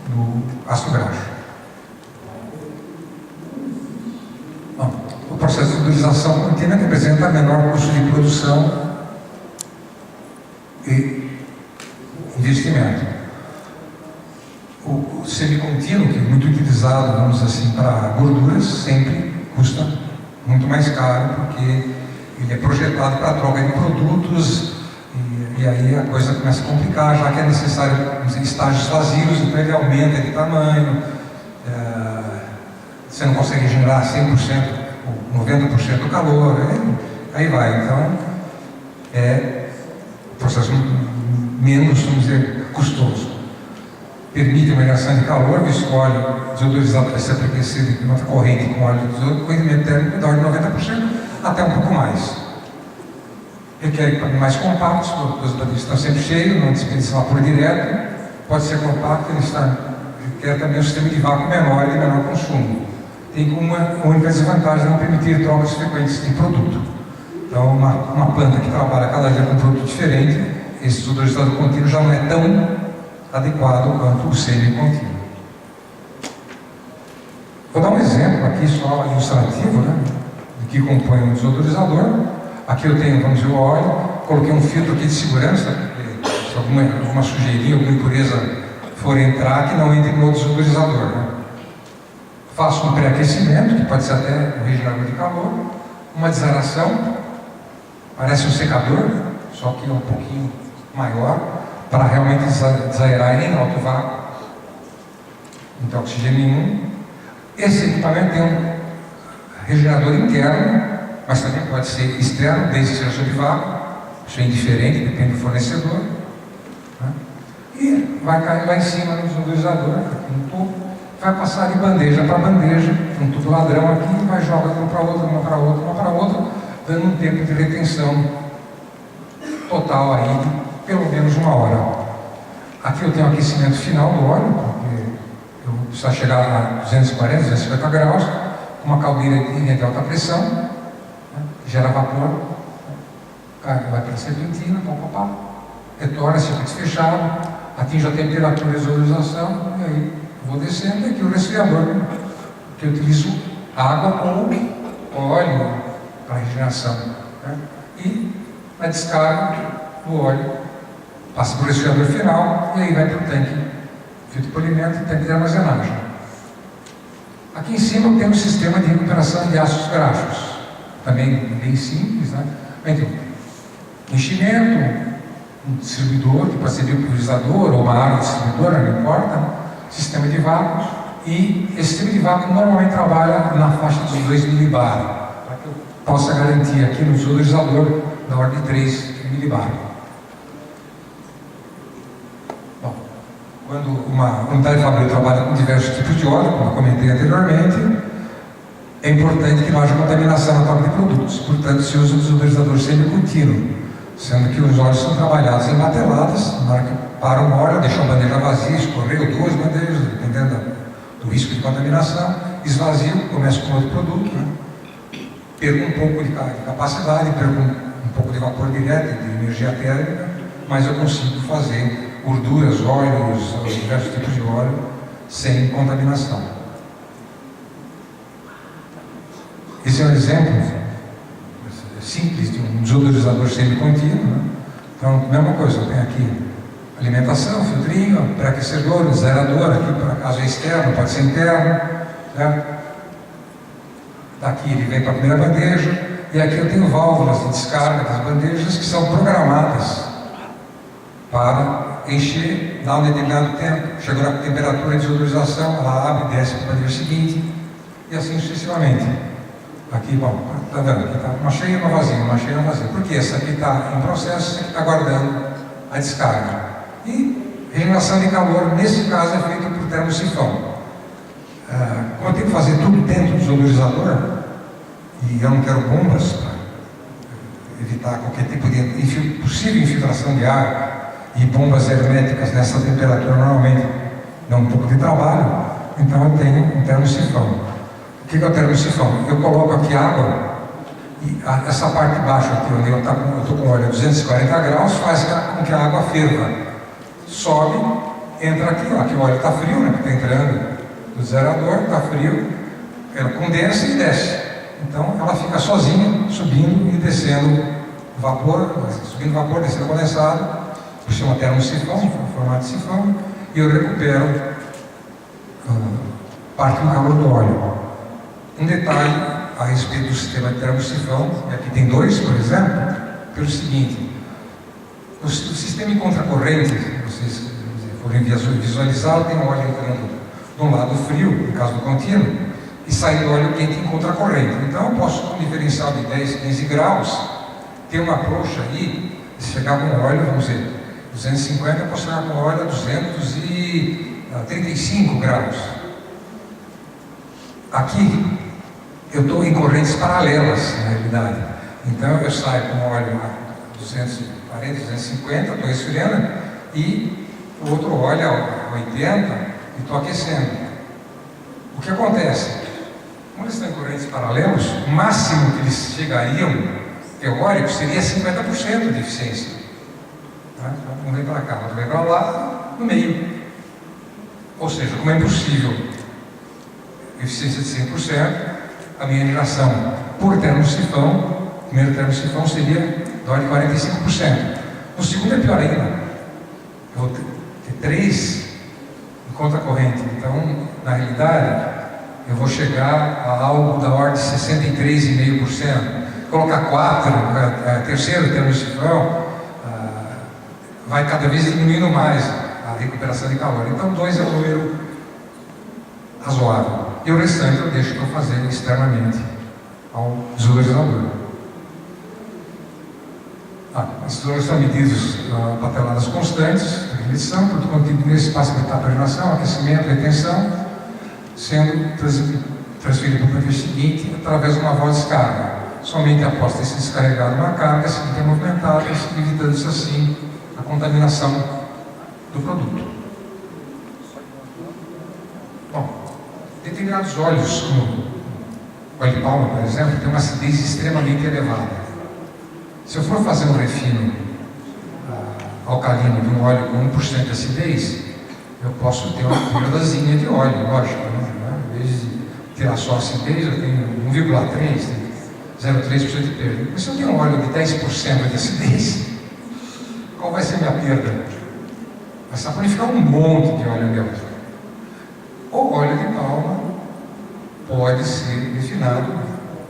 do ácido graxo. Bom, o processo de odorização contínua representa menor custo de produção e investimento. O semicontínuo, que é muito utilizado, vamos assim, para gorduras, sempre custa muito mais caro, porque ele é projetado para a troca de produtos, e aí a coisa começa a complicar, já que é necessário estágios vazios, então ele aumenta de tamanho, você não consegue generar 100% ou 90% do calor, aí vai. Então, é processo menos, vamos dizer, custoso. Permite uma geração de calor, visto que o óleo desodorizado vai ser aquecido em uma corrente com óleo desodorizado, com rendimento térmico da ordem de 90%, até um pouco mais. Requer equipamentos mais compactos, porque os baterias estão sempre cheios, não desperdiça vapor direto, pode ser compacto, requer também um sistema de vácuo menor e de menor consumo. Tem como uma única desvantagem não permitir trocas frequentes de produto. Então, uma planta que trabalha cada dia com um produto diferente, esse desodorizador contínuo já não é tão adequado quanto o semi-contínuo. Vou dar um exemplo aqui só ilustrativo, né, do que compõe um desodorizador. Aqui eu tenho, vamos dizer, o óleo, coloquei um filtro aqui de segurança, porque se alguma sujeirinha, alguma impureza for entrar, que não entre no desodorizador. Né? Faço um pré-aquecimento, que pode ser até um regenerador de calor, uma desaração, parece um secador, só que é um pouquinho maior, para realmente desaerar em alto vácuo, não tem oxigênio nenhum. Esse equipamento tem um regenerador interno, mas também pode ser externo, desde que seja sob vácuo, isso é indiferente, depende do fornecedor. Né? E vai cair lá em cima no desodorizador, aqui no topo, vai passar de bandeja para bandeja, um tubo ladrão aqui, e vai jogar uma para outra, uma para outra, uma para outra, dando um tempo de retenção total aí de pelo menos 1 hora. Aqui eu tenho o aquecimento final do óleo, porque eu preciso chegar a 240, 250 graus, com uma caldeira de alta pressão, né, que gera vapor, vai para a serpentina, retorna, circuito fechado, atinge a temperatura de desodorização, e aí vou descendo, e aqui o resfriador, que eu utilizo água ou óleo para regeneração. Né, e a descarga do óleo passa para o resfriador final e aí vai para o tanque filtro polimento e tanque de armazenagem. Aqui em cima tem um sistema de recuperação de ácidos graxos, também bem simples, né? Então, enchimento, um distribuidor, que pode ser biopulverizador ou uma área distribuidora, não importa, né? Sistema de vácuo, e esse sistema de vácuo normalmente trabalha na faixa dos 2 milibar, para que eu possa garantir aqui no desodorizador da ordem de 3 milibar. Quando uma unidade fabril trabalha com diversos tipos de óleo, como eu comentei anteriormente, é importante que não haja contaminação na troca de produtos. Portanto, se usa o desodorizador semi-contínuo. sendo que os óleos são trabalhados em bateladas, na hora que para um óleo, deixa uma bandeja vazia, escorreu duas bandejas, dependendo do risco de contaminação, esvazio, começo com outro produto, né? Perco um pouco de capacidade, perco um pouco de vapor direto, de energia térmica, mas eu consigo fazer gorduras, óleos, diversos tipos de óleo, sem contaminação. Esse é um exemplo simples de um desodorizador semi-contínuo, né? Então, mesma coisa, eu tenho aqui alimentação, filtrinho, pré-aquecedor, zerador, aqui para caso é externo, pode ser interno, certo? Daqui ele vem para a primeira bandeja, e aqui eu tenho válvulas de descarga das bandejas que são programadas para encher, dar um determinado tempo, chegou na temperatura de desodorização, ela abre e desce para a bandeja seguinte, e assim sucessivamente. Aqui, bom, está vendo? Aqui está uma cheia e uma vazia, uma cheia e uma vazia. Porque essa aqui está em processo, essa aqui está guardando a descarga. E regeneração de calor, nesse caso, é feita por termosifão. Como eu tenho que fazer tudo dentro do desodorizador, e eu não quero bombas para evitar qualquer tipo de possível infiltração de ar, e bombas herméticas nessa temperatura normalmente dão um pouco de trabalho, então eu tenho um termosifão. O que é o termosifão? Eu coloco aqui água, e essa parte de baixo aqui, onde eu estou com óleo a 240 graus, faz com que a água ferva. Sobe, entra aqui, ó, aqui o óleo está frio, né, porque está entrando do zerador, está frio, ela condensa e desce. Então ela fica sozinha, subindo e descendo vapor, descendo condensado, por ser uma termosifão, em formato de sifão, e eu recupero parte do calor do óleo. Um detalhe a respeito do sistema de termosifão, e aqui tem dois, por exemplo, pelo seguinte: o sistema em contracorrente, vocês forem visualizar, tem um óleo entrando de um lado frio, no caso do contínuo, e saindo óleo quente em contracorrente. Então eu posso, com um diferencial de 10, 15 graus, ter uma prouxa aí, se chegar com óleo, vamos dizer, 250, eu posso chegar com óleo a 235 graus. Aqui, eu estou em correntes paralelas, na realidade. Então eu saio com óleo a 240, 250, estou esfriando, e o outro óleo a 80 e estou aquecendo. O que acontece? Como eles estão em correntes paralelos, o máximo que eles chegariam, teórico, seria 50% de eficiência. Tá? Um vem para cá, outro vem para lá, no meio. Ou seja, como é impossível eficiência de 100%, a minha geração por termosifão, o primeiro termosifão seria da ordem de 45%. O segundo é pior ainda. Eu vou ter 3 em conta-corrente. Então, na realidade, eu vou chegar a algo da ordem de 63,5%. Colocar 4, terceiro termosifão, vai cada vez diminuindo mais a recuperação de calor. Então, 2 é o número razoável. E o restante eu deixo para fazer externamente ao desodorizador. As desodorizadores são medidas pateladas constantes, de medição, tudo contido nesse espaço de etapa de regeneração, aquecimento, retenção, sendo transferido para o perfil seguinte através de uma válvula de descarga. Somente após ter se descarregado uma carga, se ter movimentado, evitando-se assim a contaminação do produto. Determinados óleos, como o óleo de palma, por exemplo, tem uma acidez extremamente elevada. Se eu for fazer um refino alcalino de um óleo com 1% de acidez, eu posso ter uma perdazinha de óleo, lógico, né? Em vez de ter só acidez, eu tenho 1,3, 0,3% de perda. Mas se eu tenho um óleo de 10% de acidez, qual vai ser a minha perda? Vai saponificar um monte de óleo dentro. O óleo de palma pode ser refinado,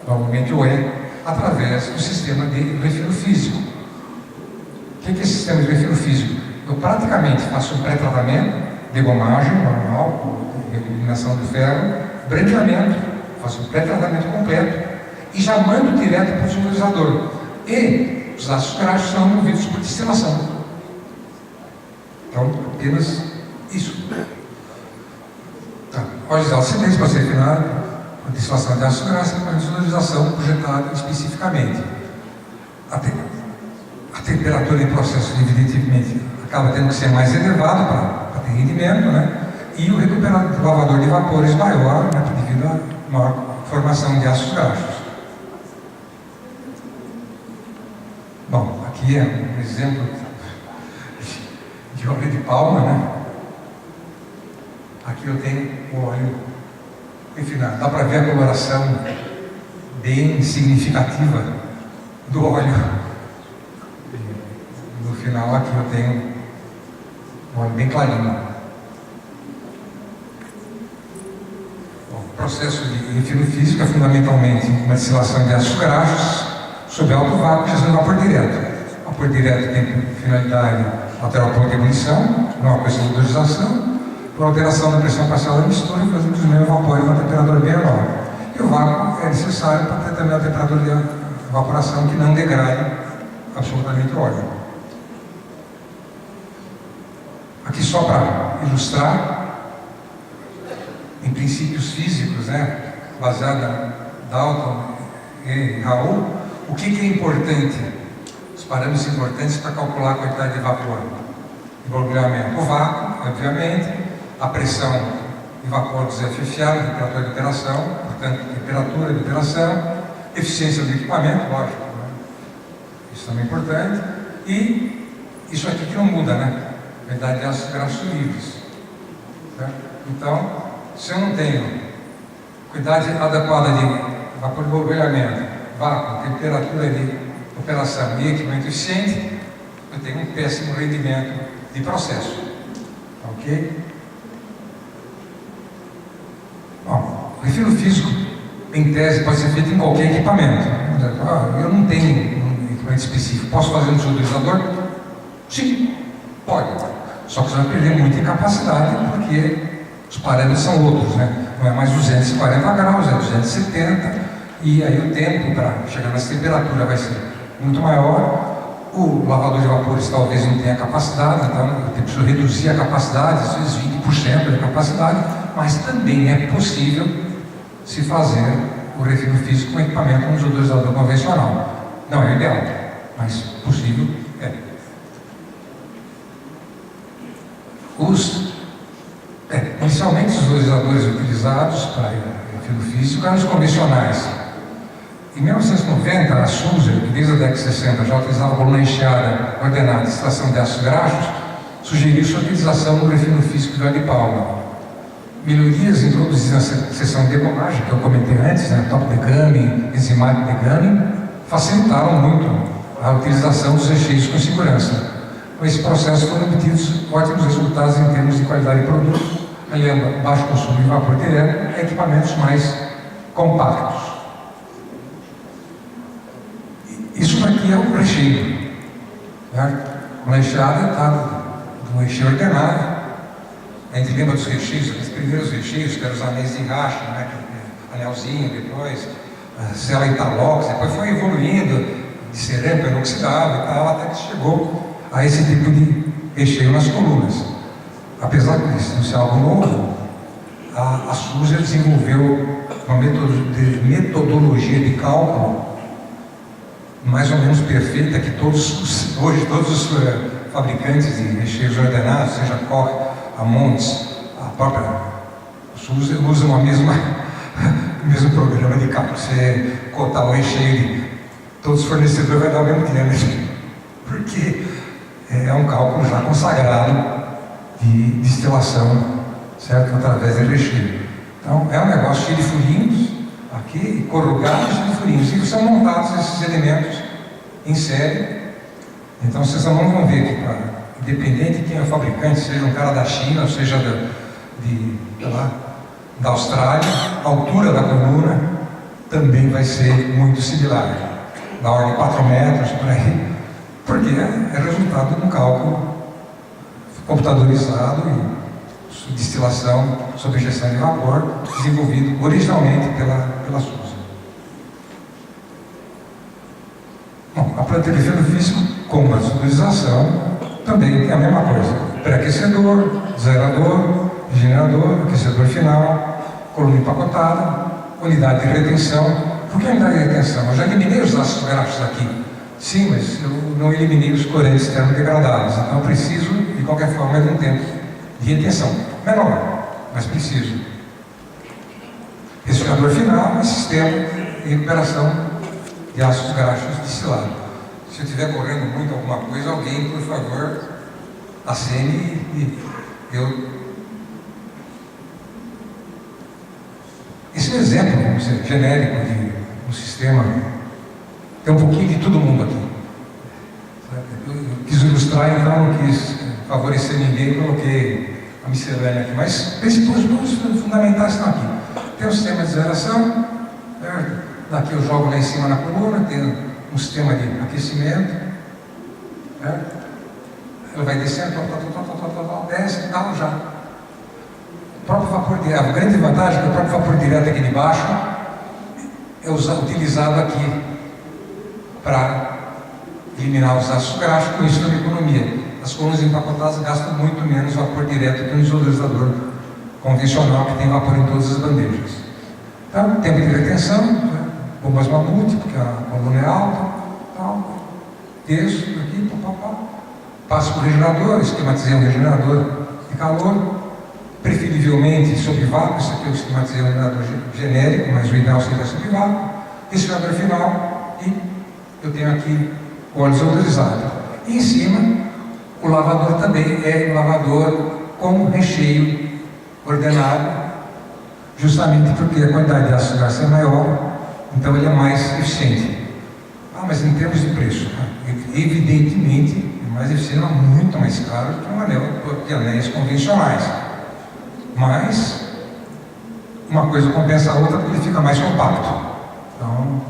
normalmente o é, através do sistema de refino físico. O que é esse sistema de refino físico? Eu praticamente faço um pré-tratamento, degomagem normal, eliminação do ferro, branqueamento, faço um pré-tratamento completo e já mando direto para o desodorizador. E os ácidos graxos são movidos por destilação. Então, apenas isso. Óleos de alta acidez para ser refinado, a destilação de ácido graxo e a desodorização projetada especificamente. A temperatura em processo, evidentemente, acaba tendo que ser mais elevado para ter rendimento, né? E o lavador de vapores maior, né, devido à maior formação de ácidos graxos. Bom, aqui é um exemplo de óleo de palma, né? Aqui eu tenho o óleo, enfim, dá para ver a coloração bem significativa do óleo. No final aqui eu tenho um óleo bem clarinho. Bom, o processo de refino físico é fundamentalmente uma destilação de ácidos graxos sob alto vácuo, usando vapor direto. Vapor direto tem finalidade alterar o ponto de ebulição, não a questão de odorização. Por alteração da pressão parcial da mistura, fazemos os mesmos vapores a uma temperatura bem menor. E o vácuo é necessário para ter também a temperatura de evaporação que não degrade absolutamente o óleo. Aqui só para ilustrar, em princípios físicos, né, baseado em Dalton e Raoult, o que é importante, os parâmetros importantes para calcular a quantidade de vapor de borbulhamento. O vácuo, obviamente, a pressão de vapor desafiada, temperatura de operação, portanto, temperatura de operação, eficiência do equipamento, lógico, né? Isso também é importante, e isso aqui que não muda, né? A quantidade de ácidos graxos livres. Certo? Então, se eu não tenho quantidade adequada de vapor de borbulhamento, vácuo, temperatura de operação e equipamento eficiente, eu tenho um péssimo rendimento de processo. Ok? Bom, o refino físico, em tese, pode ser feito em qualquer equipamento. Eu não tenho um equipamento específico, posso fazer no desodorizador? Sim, pode. Só que você vai perder muita capacidade, porque os parâmetros são outros, né? Não é mais 240 graus, é 270, e aí o tempo para chegar nessa temperatura vai ser muito maior. O lavador de vapores talvez não tenha capacidade, então eu preciso reduzir a capacidade, às vezes 20% da capacidade, mas também é possível se fazer o refino físico com equipamento com desodorizador convencional. Não é ideal, mas possível é. Inicialmente, os desodorizadores utilizados para refino físico eram os convencionais. Em 1990, a Sulzer, que desde a década de 60 já utilizava coluna enxada ordenada de extração de ácidos graxos, sugeriu sua utilização no refino físico do óleo de palma. Melhorias introduzidas na seção de degonagem, que eu comentei antes, né, top degamming, enzimático degamming, facilitaram muito a utilização dos recheios com segurança. Com esse processo foram obtidos ótimos resultados em termos de qualidade de produto, aliando baixo consumo de vapor direto a equipamentos mais compactos. Isso aqui é o recheio. A enxada está do recheio ordenado. A gente lembra dos recheios, os primeiros recheios, que eram os anéis de racha, né? Anelzinho, depois cela interlocks, depois foi evoluindo de cerâmica inoxidável e tal, até que chegou a esse tipo de recheio nas colunas. Apesar de isso ser algo novo, a Sulzer desenvolveu uma metodologia de cálculo mais ou menos perfeita que hoje todos os fabricantes de recheios ordenados, seja Koch, a Montes, a própria Sulzer, usam o mesmo programa de cálculo. Você cotar o recheio de todos os fornecedores vai dar o mesmo tempo, porque é um cálculo já consagrado de destilação, certo? Através do recheio. Então, é um negócio cheio de furinhos, aqui, corrugados de furinhos, e são montados esses elementos em série. Então, vocês não vão ver que, independente de quem é o fabricante, seja um cara da China, ou seja da Austrália, a altura da coluna também vai ser muito similar, da ordem de 4 metros, por aí, porque é resultado de um cálculo computadorizado e destilação sob injeção de vapor, desenvolvido originalmente pela Sulzer. Bom, a planta de refino físico, com a desodorização, também tem a mesma coisa. Pré-aquecedor, zerador, regenerador, aquecedor final, coluna empacotada, unidade de retenção. Por que unidade de retenção? Eu já eliminei os ácidos graxos aqui. Sim, mas eu não eliminei os corantes termodegradáveis, então eu preciso, de qualquer forma, de um tempo de retenção. Menor, mas preciso. Resfriador final é sistema de recuperação de ácidos graxos destilados. Se eu estiver correndo muito alguma coisa, alguém, por favor, acene e eu... Esse é um exemplo, vamos dizer, genérico de um sistema. Tem um pouquinho de todo mundo aqui. Eu quis ilustrar, então não quis favorecer ninguém, coloquei a miscelânea aqui. Mas princípios fundamentais estão aqui. Tem um sistema de zeração, daqui eu jogo lá em cima na coluna, tem um sistema de aquecimento, ela vai descendo, desce e tal, já. O próprio vapor direto, a grande vantagem é que o próprio vapor direto aqui de baixo é utilizado aqui para eliminar os ácidos graxos, com isso é uma economia. As colunas empacotadas gastam muito menos vapor direto que um desodorizador convencional que tem vapor em todas as bandejas. Então, tempo de retenção, bombas mamute, porque a coluna é alta, tal, desço aqui, passo para o regenerador, esquematizei um regenerador de calor, preferivelmente sob vácuo, isso aqui eu esquematizei um regenerador genérico, mas o ideal seria sob vácuo, resfriador final, e eu tenho aqui o óleo desodorizado. E em cima, o lavador também é um lavador com recheio ordenado, justamente porque a quantidade de ácido graxo é maior, então ele é mais eficiente. Mas em termos de preço, evidentemente é mais eficiente, é muito mais caro que um anel de anéis convencionais. Mas uma coisa compensa a outra porque ele fica mais compacto, então,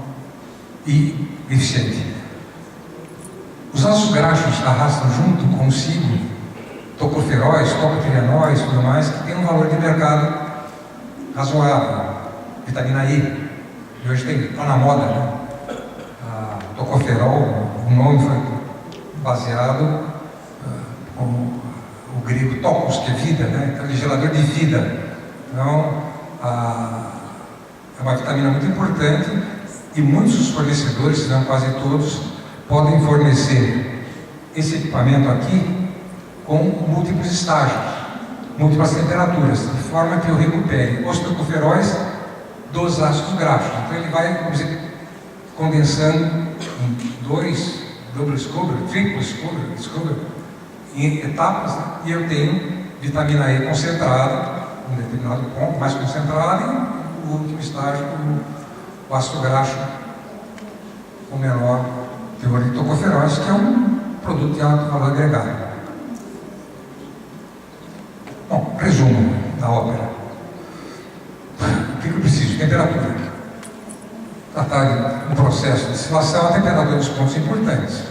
e eficiente. Os ácidos graxos arrastam junto consigo tocoferóis, tocotrienóis e tudo mais, que tem um valor de mercado razoável. Vitamina E, e hoje está na moda, né? A tocoferol, o nome foi baseado com o grego tokos, que é vida, né? Então, ele é gerador de vida. Então, é uma vitamina muito importante e muitos dos fornecedores, se não quase todos, podem fornecer esse equipamento aqui com múltiplos estágios, múltiplas temperaturas, de forma que eu recupere os tocoferóis dos ácidos graxos. Então ele vai, vamos dizer, condensando em dois, double scooper, triple scooper, em etapas, né? E eu tenho vitamina E concentrada, um determinado ponto, mais concentrada, e o último estágio, o ácido graxo com menor teor de tocoferóis, que é um produto de alto valor agregado. Bom, resumo da ópera. O que eu preciso? Temperatura. Tratar de um processo de destilação, a temperatura dos pontos importantes.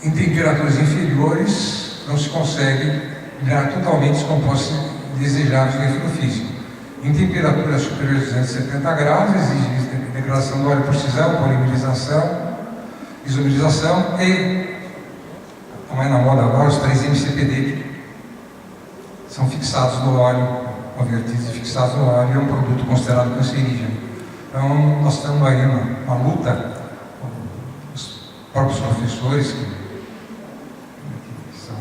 Em temperaturas inferiores, não se consegue virar totalmente os compostos desejáveis do efeito físico. Em temperaturas superiores a 270 graus, exige degradação do óleo por cisão, polimerização, isomerização e, como é na moda agora, os 3 MCPD, que são fixados no óleo, convertidos e fixados no óleo, é um produto considerado cancerígeno. Então, nós estamos aí numa luta, os próprios professores, que são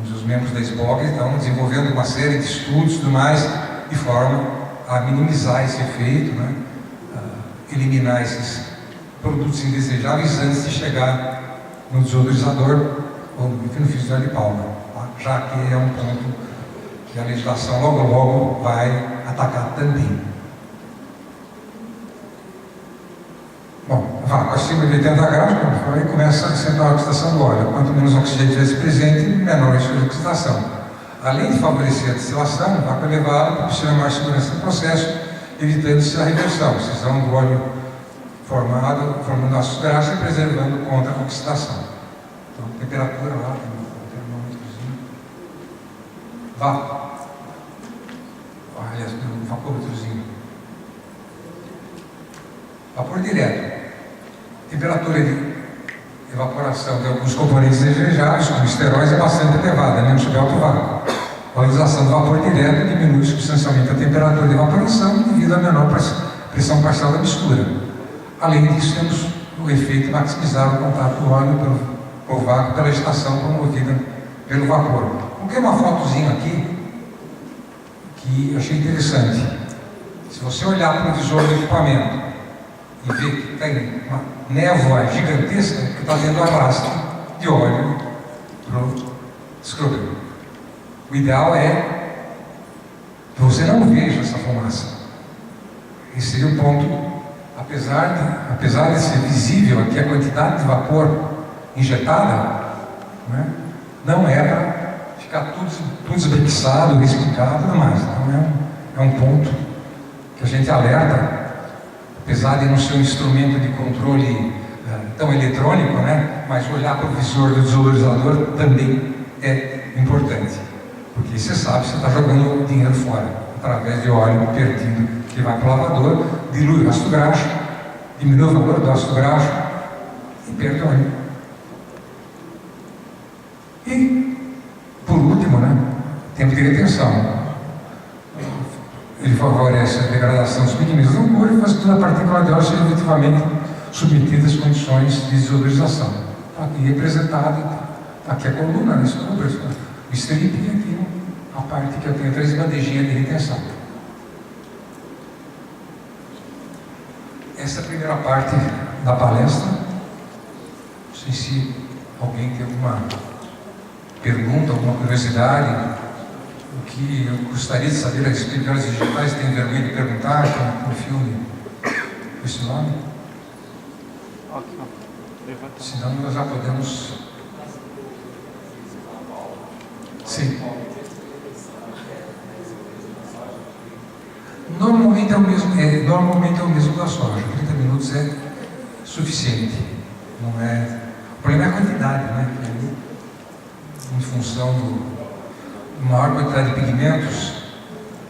os membros da SBOG, estão desenvolvendo uma série de estudos e tudo mais, de forma a minimizar esse efeito, né? Eliminar esses produtos indesejáveis antes de chegar no desodorizador ou no fio de palma, tá? Já que é um ponto que a legislação logo vai atacar também. Bom, vácuo acima de 80 graus, como eu falei, começa a sentar a oxidação do óleo. Quanto menos oxigênio tivesse presente, menor a sua oxidação. Além de favorecer a destilação, o vácuo elevado proporciona mais segurança no processo, evitando-se a reversão, cisão do óleo formando ácidos graxos e preservando contra a oxidação. Então, temperatura lá, tem um termômetrozinho. Vácuo. Aliás, tem um vapômetrozinho. Vapor direto. Temperatura de evaporação de alguns componentes desejáveis, como esteróis, é bastante elevada, mesmo sob alto vácuo. A utilização do vapor direto diminui substancialmente a temperatura de evaporação devido à menor pressão parcial da mistura. Além disso, temos o efeito maximizar o contato do óleo com o vácuo pela estação promovida pelo vapor. Coloquei uma fotozinha aqui que eu achei interessante. Se você olhar para o visor do equipamento e ver que tem uma névoa gigantesca que está tendo arrasto de óleo para o scrubber. O ideal é que você não veja essa fumaça. Esse seria o ponto. Apesar de ser visível aqui a quantidade de vapor injetada, né, não é para ficar tudo esbranquiçado, respingado, tudo mais. Então é um ponto que a gente alerta, apesar de não ser um instrumento de controle tão eletrônico, né, mas olhar para o visor do desodorizador também é importante, porque você sabe que você está jogando dinheiro fora, através de óleo perdido que vai para o lavador, dilui o ácido graxo, diminui o valor do ácido graxo e perde óleo. E, por último, né, tempo de retenção. Ele favorece a degradação dos pigmentos do couro e faz com que a partícula de óleo seja efetivamente submetida às condições de desodorização. Aqui representado, aqui a coluna, né, o strip e aqui a parte que eu tenho 3 bandejinhas de retenção. Essa é a primeira parte da palestra. Não sei se alguém tem alguma pergunta, alguma curiosidade, o que eu gostaria de saber a respeito de óleos vegetais, tem vergonha de perguntar, com o filme, esse nome? Senão nós já podemos... Sim. Normalmente é o mesmo da soja. 30 minutos é suficiente. Não é... O problema é a quantidade, né? Em função de maior quantidade de pigmentos,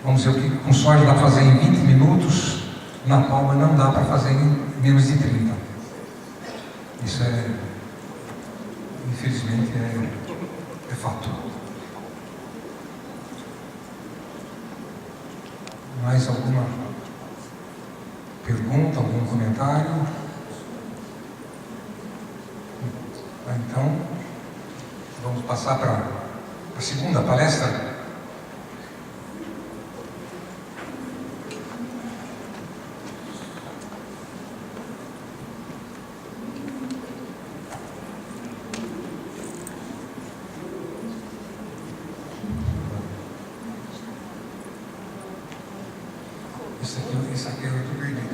vamos dizer, o que com soja dá para fazer em 20 minutos, na palma não dá para fazer em menos de 30. Isso é, infelizmente, é fato. Mais alguma pergunta, algum comentário? Então, vamos passar para a segunda palestra. Esse aqui é outro vermelho.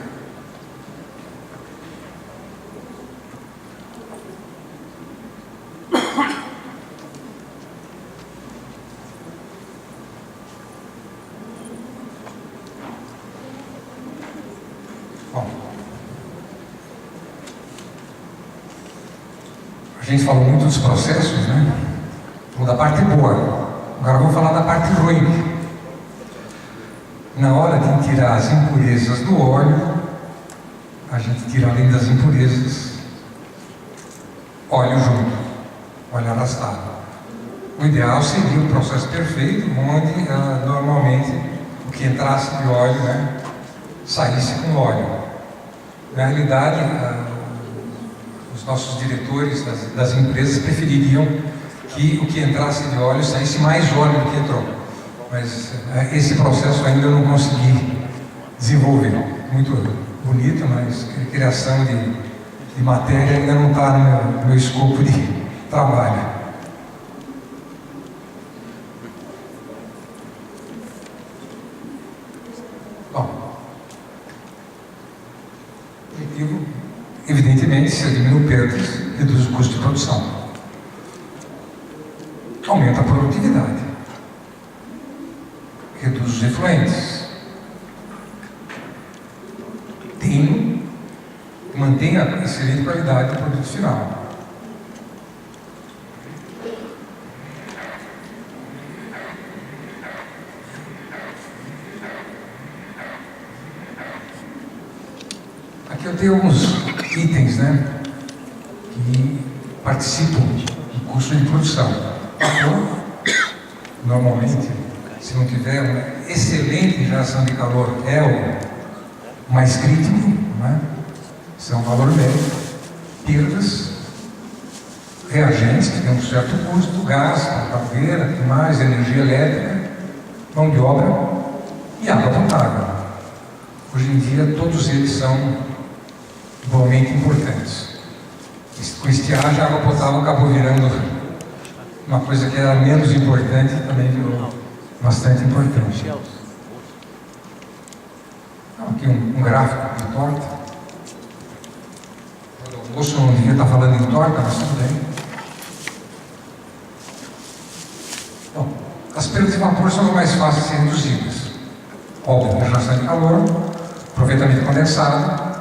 Bom, a gente falou muito dos processos, né? Ou da parte boa. Agora vamos falar da parte ruim. Na hora de tirar as impurezas do óleo, a gente tira, além das impurezas, óleo junto, óleo arrastado. O ideal seria o processo perfeito, onde normalmente o que entrasse de óleo, né, saísse com óleo. Na realidade, os nossos diretores das empresas prefeririam que o que entrasse de óleo saísse mais óleo do que entrou. Mas esse processo ainda eu não consegui desenvolver. Muito bonito, mas a criação de matéria ainda não está no meu escopo de trabalho. Bom, o objetivo, evidentemente, se eu diminuo perdas, reduz o custo de produção. Aumenta a produtividade. Reduz os efluentes, mantém a excelente qualidade do produto final. Aqui eu tenho alguns itens, né, que participam do custo de produção. Normalmente, se não tiver uma excelente geração de calor, é o mais crítico, né? Isso é um valor médio. perdas, reagentes que têm um certo custo, gás, caldeira, mais energia elétrica, mão de obra e água potável. Hoje em dia, todos eles são igualmente importantes. Com estiagem, a água potável acabou virando uma coisa que era menos importante e também virou bastante importante. Aqui um gráfico de torta. O almoço não devia estar falando em torta, mas tudo bem. Bom, as perdas de vapor são as mais fáceis de serem reduzidas. Óbvio, geração de calor, aproveitamento condensado,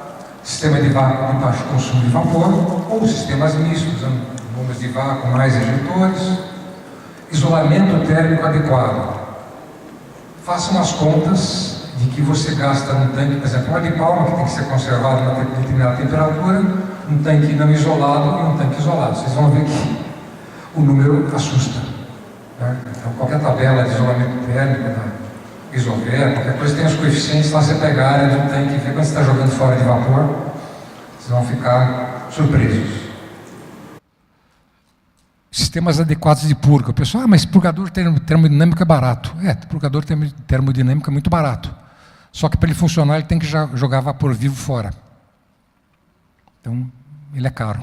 sistema de vácuo de baixo consumo de vapor, ou sistemas mistos, usando bombas de vácuo mais ejetores, isolamento térmico adequado. Façam as contas de que você gasta num tanque, por exemplo, uma de palma que tem que ser conservado a uma determinada temperatura, um tanque não isolado e um tanque isolado. Vocês vão ver que o número assusta. Né? Então, qualquer tabela de isolamento térmico, da Isover, qualquer coisa, tem os coeficientes lá, você pega a área de um tanque e vê quando você está jogando fora de vapor, vocês vão ficar surpresos. Sistemas adequados de purga. O pessoal, mas purgador termodinâmico é barato. Purgador termodinâmico é muito barato. Só que para ele funcionar, ele tem que jogar vapor vivo fora. Então, ele é caro.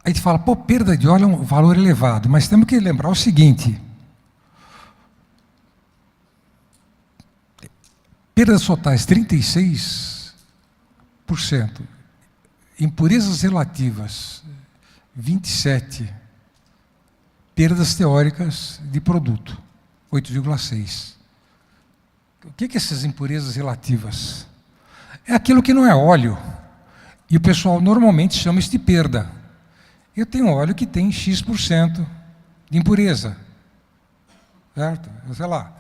Aí a gente fala, pô, perda de óleo é um valor elevado, mas temos que lembrar o seguinte: perdas totais 36%, impurezas relativas 27%, perdas teóricas de produto 8,6%. O que é essas impurezas relativas? É aquilo que não é óleo, e o pessoal normalmente chama isso de perda. Eu tenho óleo que tem X% de impureza, certo? Sei lá,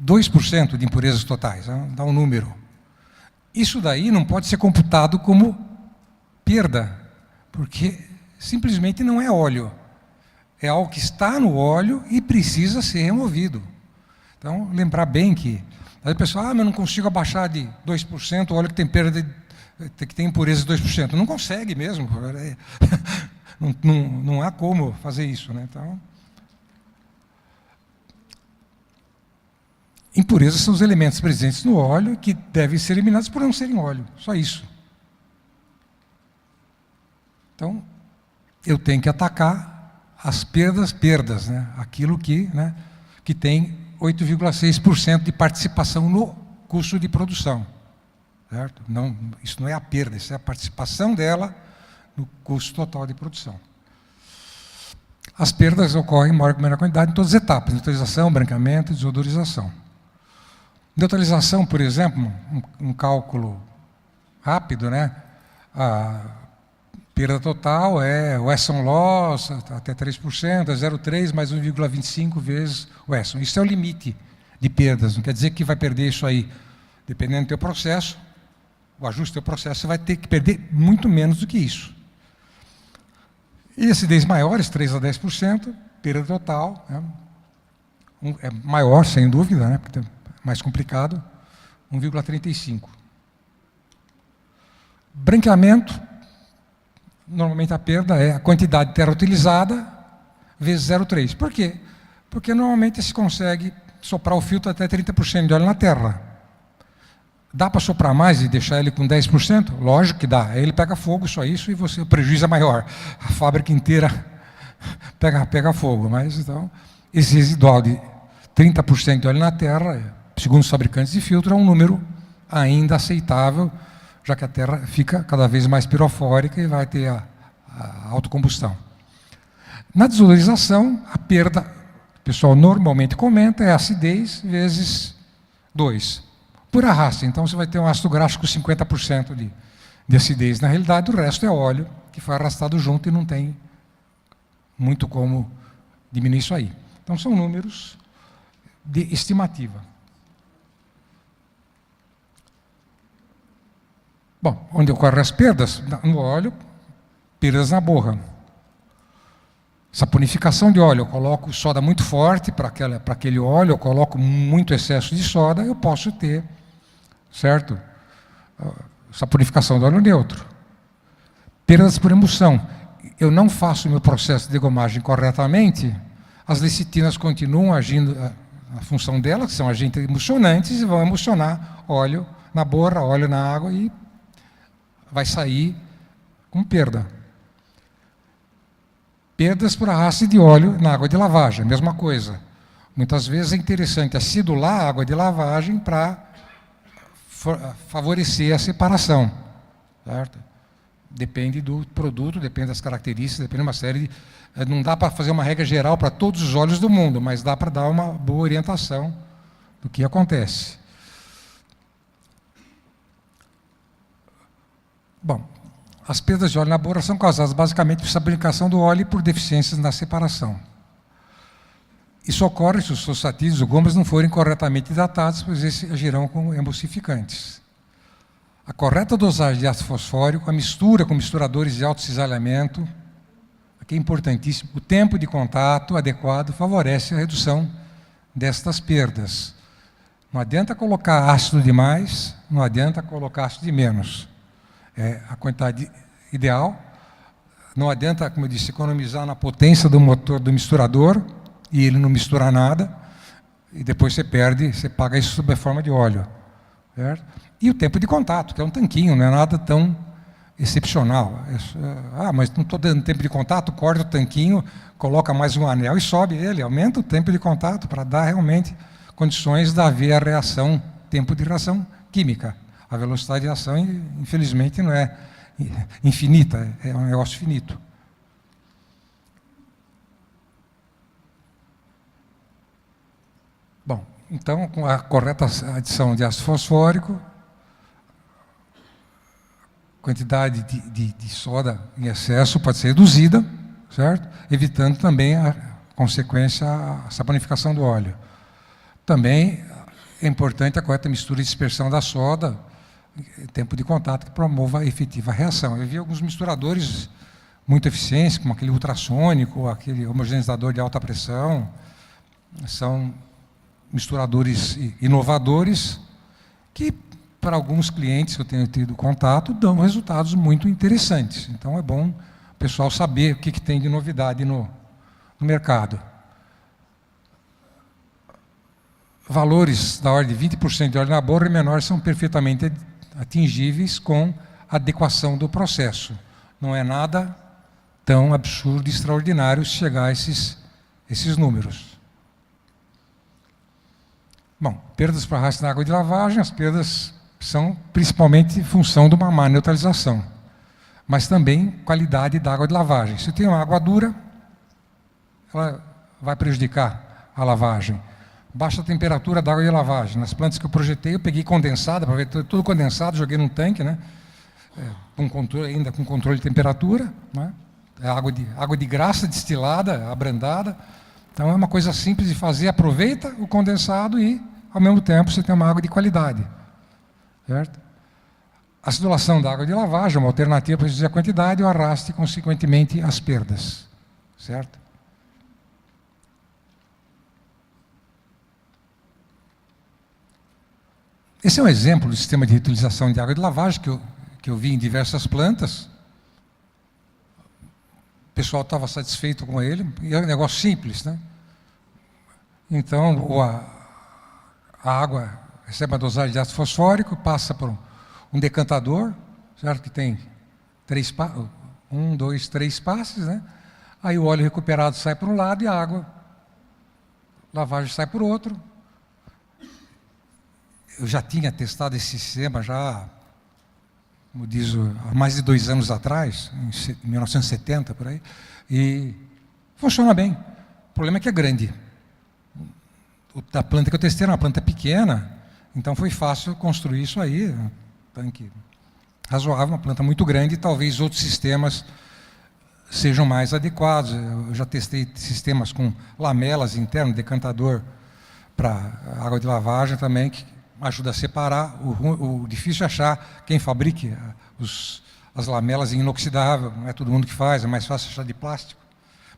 2% de impurezas totais, dá um número. Isso daí não pode ser computado como perda, porque simplesmente não é óleo. É algo que está no óleo e precisa ser removido. Então, lembrar bem que aí o pessoal, mas eu não consigo abaixar de 2% o óleo que tem perda que tem impureza de 2%. Não consegue mesmo. Não há como fazer isso, né? Então, impurezas são os elementos presentes no óleo que devem ser eliminados por não serem óleo. Só isso. Então, eu tenho que atacar as perdas, né? Aquilo que tem 8,6% de participação no custo de produção. Certo? Não, isso não é a perda, isso é a participação dela no custo total de produção. As perdas ocorrem em maior ou menor quantidade em todas as etapas: neutralização, branqueamento e desodorização. Neutralização, por exemplo, um cálculo rápido, né? A perda total é o Wesson loss, até 3%, é 0,3 mais 1,25 vezes o Wesson. Isso é o limite de perdas, não quer dizer que vai perder isso aí. Dependendo do teu processo, o ajuste do teu processo, você vai ter que perder muito menos do que isso. E acidez maiores, 3 a 10%, perda total, né? É maior, sem dúvida, né? Porque é mais complicado, 1,35. Branqueamento, normalmente a perda é a quantidade de terra utilizada vezes 0,3. Por quê? Porque normalmente se consegue soprar o filtro até 30% de óleo na terra. Dá para soprar mais e deixar ele com 10%? Lógico que dá. Aí ele pega fogo, só isso, e o prejuízo é maior. A fábrica inteira pega fogo. Mas, então, esse residual de 30% de óleo na terra, segundo os fabricantes de filtro, é um número ainda aceitável, já que a terra fica cada vez mais pirofórica e vai ter a autocombustão. Na desodorização, a perda, o pessoal normalmente comenta, é acidez vezes 2. Por arrasto, então você vai ter um ácido graxo com 50% de acidez. Na realidade, o resto é óleo, que foi arrastado junto e não tem muito como diminuir isso aí. Então, são números de estimativa. Bom, onde ocorrem as perdas? No óleo, perdas na borra. Saponificação de óleo, eu coloco soda muito forte para aquele óleo, eu coloco muito excesso de soda, eu posso ter, certo? saponificação do óleo neutro. Perdas por emulsão. Eu não faço o meu processo de degomagem corretamente, as lecitinas continuam agindo a função delas, que são agentes emulsionantes, e vão emulsionar óleo na borra, óleo na água, e vai sair com perda. Perdas por arraste de óleo na água de lavagem, mesma coisa. Muitas vezes é interessante acidular a água de lavagem para favorecer a separação, certo? Depende do produto, depende das características, depende de uma série de... Não dá para fazer uma regra geral para todos os óleos do mundo, mas dá para dar uma boa orientação do que acontece. Bom, as perdas de óleo na borra são causadas basicamente por saponificação do óleo e por deficiências na separação. Isso ocorre se os fosfatídeos ou gomas não forem corretamente hidratados, pois esses agirão como emulsificantes. A correta dosagem de ácido fosfórico, a mistura com misturadores de alto cisalhamento, aqui é importantíssimo, o tempo de contato adequado favorece a redução destas perdas. Não adianta colocar ácido demais, não adianta colocar ácido de menos. É a quantidade ideal. Não adianta, como eu disse, economizar na potência do motor do misturador e ele não mistura nada, e depois você perde, você paga isso sob a forma de óleo. Certo? E o tempo de contato, que é um tanquinho, não é nada tão excepcional. Mas não estou dando tempo de contato, corta o tanquinho, coloca mais um anel e sobe ele, aumenta o tempo de contato para dar realmente condições de haver a reação, tempo de reação química. A velocidade de ação, infelizmente, não é infinita, é um negócio finito. Bom, então, com a correta adição de ácido fosfórico, a quantidade de soda em excesso pode ser reduzida, certo? Evitando também a consequência, a saponificação do óleo. Também é importante a correta mistura e dispersão da soda, tempo de contato que promova a efetiva reação. Eu vi alguns misturadores muito eficientes, como aquele ultrassônico, aquele homogeneizador de alta pressão, são misturadores inovadores que, para alguns clientes que eu tenho tido contato, dão resultados muito interessantes. Então, é bom o pessoal saber o que tem de novidade no mercado. Valores da ordem de 20% de óleo na borra e menores são perfeitamente atingíveis com adequação do processo. Não é nada tão absurdo e extraordinário chegar a esses números. Bom, perdas por arraste na água de lavagem, as perdas são principalmente função de uma má neutralização, mas também qualidade da água de lavagem. Se tem uma água dura, ela vai prejudicar a lavagem. Baixa temperatura da água de lavagem. Nas plantas que eu projetei, eu peguei condensada, para ver tudo condensado, joguei num tanque, né? Com controle, ainda com controle de temperatura, né? É água de graça destilada, abrandada. Então é uma coisa simples de fazer, aproveita o condensado e, ao mesmo tempo, você tem uma água de qualidade. Certo? A acidulação da água de lavagem é uma alternativa para reduzir a quantidade e o arraste, e, consequentemente, as perdas. Certo? Esse é um exemplo do sistema de reutilização de água de lavagem que eu vi em diversas plantas. O pessoal estava satisfeito com ele, e é um negócio simples, né? Então, a água recebe uma dosagem de ácido fosfórico, passa por um decantador, certo? Que tem 3 passes, né? Aí o óleo recuperado sai por um lado e a água, lavagem, sai por outro. Eu já tinha testado esse sistema já, como diz, há mais de 2 anos atrás, em 1970, por aí, e funciona bem. O problema é que é grande. Da planta que eu testei era uma planta pequena, então foi fácil construir isso aí, um tanque razoável, uma planta muito grande, e talvez outros sistemas sejam mais adequados. Eu já testei sistemas com lamelas internas, decantador para água de lavagem também, que ajuda a separar. O difícil é achar quem fabrique as lamelas em inoxidável, não é todo mundo que faz, é mais fácil achar de plástico.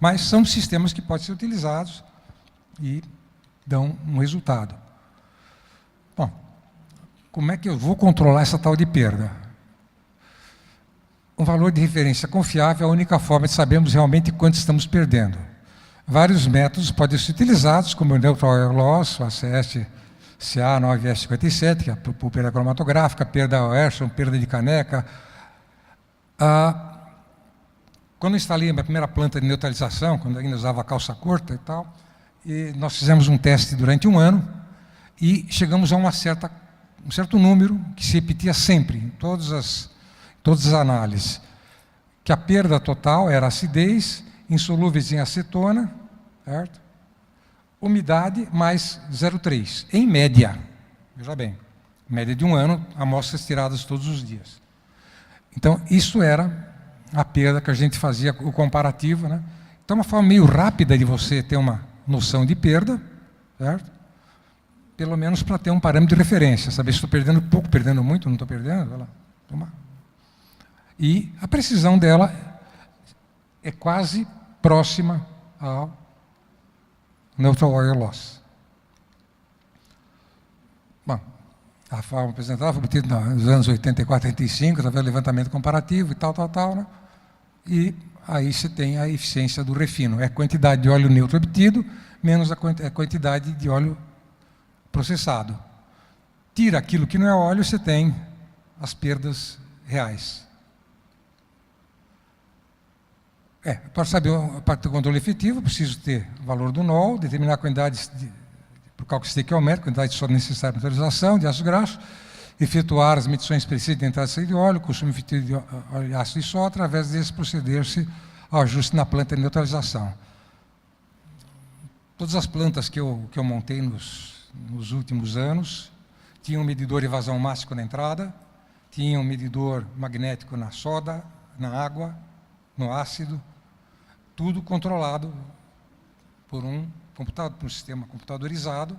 Mas são sistemas que podem ser utilizados e dão um resultado. Bom, como é que eu vou controlar essa tal de perda? Um valor de referência confiável é a única forma de sabermos realmente quanto estamos perdendo. Vários métodos podem ser utilizados, como o Neutral Oil Loss, o ACS CA9S57, que é por perda cromatográfica, perda Oerson, perda de caneca. Quando eu instalei a minha primeira planta de neutralização, quando ainda usava calça curta e tal, e nós fizemos um teste durante 1 ano e chegamos a um certo número que se repetia sempre, em todas as análises, que a perda total era acidez, insolúveis em acetona, certo? Umidade mais 0,3, em média. Veja bem, média de 1 ano, amostras tiradas todos os dias. Então, isso era a perda que a gente fazia, o comparativo, né? Então, uma forma meio rápida de você ter uma noção de perda, certo? Pelo menos para ter um parâmetro de referência, saber se estou perdendo pouco, perdendo muito, não estou perdendo, vai lá, toma. E a precisão dela é quase próxima ao Neutral Oil Loss. Bom, a forma apresentada foi obtida nos anos 84, 85, através do levantamento comparativo e tal, né? E aí você tem a eficiência do refino. É a quantidade de óleo neutro obtido, menos a quantidade de óleo processado. Tira aquilo que não é óleo, você tem as perdas reais. Para saber a parte do controle efetivo, eu preciso ter o valor do NOL, determinar a quantidade, por cálculo estequiométrico, a quantidade de sódio necessária para a neutralização de ácidos graxos, efetuar as medições precisas de entrada e saída de óleo, consumo efetivo de óleo ácido e só, através desse proceder-se ao ajuste na planta de neutralização. Todas as plantas que eu montei nos últimos anos tinham um medidor de evasão máximo na entrada, tinham um medidor magnético na soda, na água, no ácido, tudo controlado por um sistema computadorizado,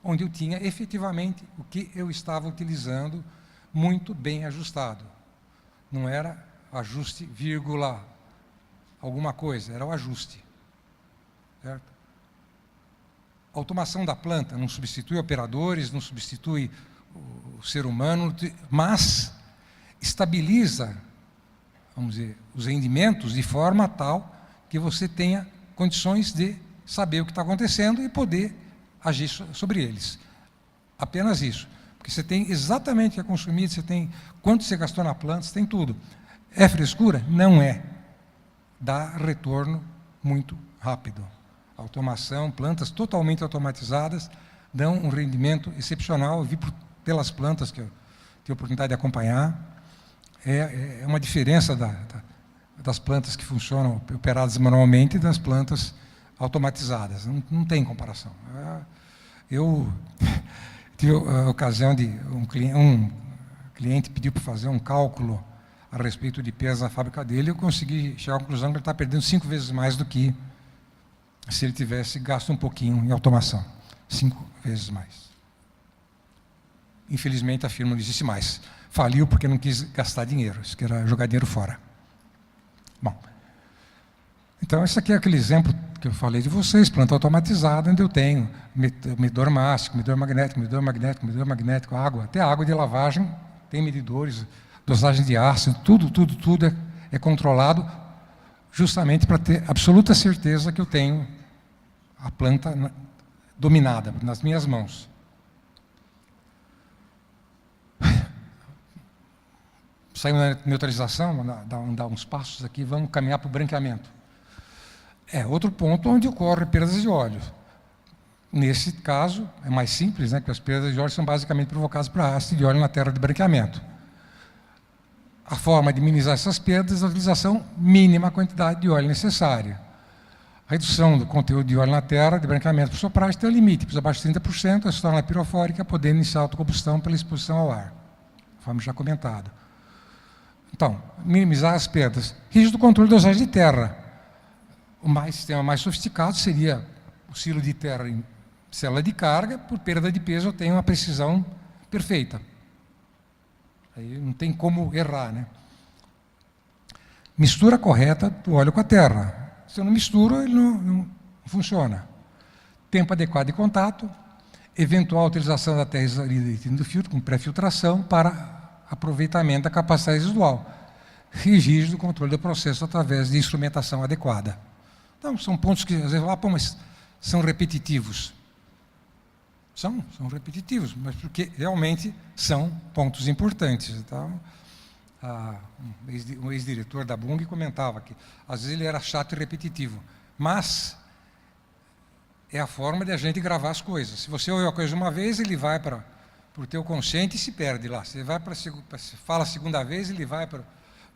onde eu tinha efetivamente o que eu estava utilizando muito bem ajustado. Não era ajuste, vírgula, alguma coisa, era o ajuste. Certo? A automação da planta não substitui operadores, não substitui o ser humano, mas estabiliza, vamos dizer, os rendimentos de forma tal que você tenha condições de saber o que está acontecendo e poder agir sobre eles. Apenas isso. Porque você tem exatamente o que é consumido, você tem quanto você gastou na planta, você tem tudo. É frescura? Não é. Dá retorno muito rápido. Automação, plantas totalmente automatizadas, dão um rendimento excepcional. Eu vi pelas plantas que eu tive a oportunidade de acompanhar. É uma diferença das plantas que funcionam operadas manualmente e das plantas automatizadas. Não tem comparação. Eu tive a ocasião de um cliente pediu para fazer um cálculo a respeito de peso na fábrica dele, eu consegui chegar à conclusão que ele está perdendo 5 vezes mais do que se ele tivesse gasto um pouquinho em automação. 5 vezes mais. Infelizmente, a firma não existe mais. Faliu porque não quis gastar dinheiro, isso que era jogar dinheiro fora. Bom, então esse aqui é aquele exemplo que eu falei de vocês, planta automatizada, onde eu tenho medidor máximo, medidor magnético, água, até água de lavagem, tem medidores, dosagem de ácido, tudo é controlado, justamente para ter absoluta certeza que eu tenho a planta dominada nas minhas mãos. Saímos da neutralização, dar uns passos aqui, vamos caminhar para o branqueamento. É outro ponto onde ocorre perdas de óleo. Nesse caso, é mais simples, né, porque as perdas de óleo são basicamente provocadas por ácido de óleo na terra de branqueamento. A forma de minimizar essas perdas é a utilização mínima quantidade de óleo necessária. A redução do conteúdo de óleo na terra de branqueamento por sopragem tem um limite, pois abaixo de 30%, se torna pirofórica, podendo iniciar a autocombustão pela exposição ao ar, conforme já comentado. Então, minimizar as perdas. Rígido controle da dosagem de terra. O sistema mais sofisticado seria o silo de terra em célula de carga, por perda de peso eu tenho uma precisão perfeita. Aí não tem como errar, né? Mistura correta do óleo com a terra. Se eu não misturo, ele não funciona. Tempo adequado de contato, eventual utilização da terra extraída do filtro com pré-filtração para aproveitamento da capacidade residual, rígido controle do processo através de instrumentação adequada. Então, são pontos que, às vezes, pô, mas são repetitivos. São repetitivos, mas porque realmente são pontos importantes. Então, um ex-diretor da Bung comentava que, às vezes, ele era chato e repetitivo, mas é a forma de a gente gravar as coisas. Se você ouve a coisa uma vez, ele vai para o teu consciente e se perde lá. Você vai fala a segunda vez, ele vai para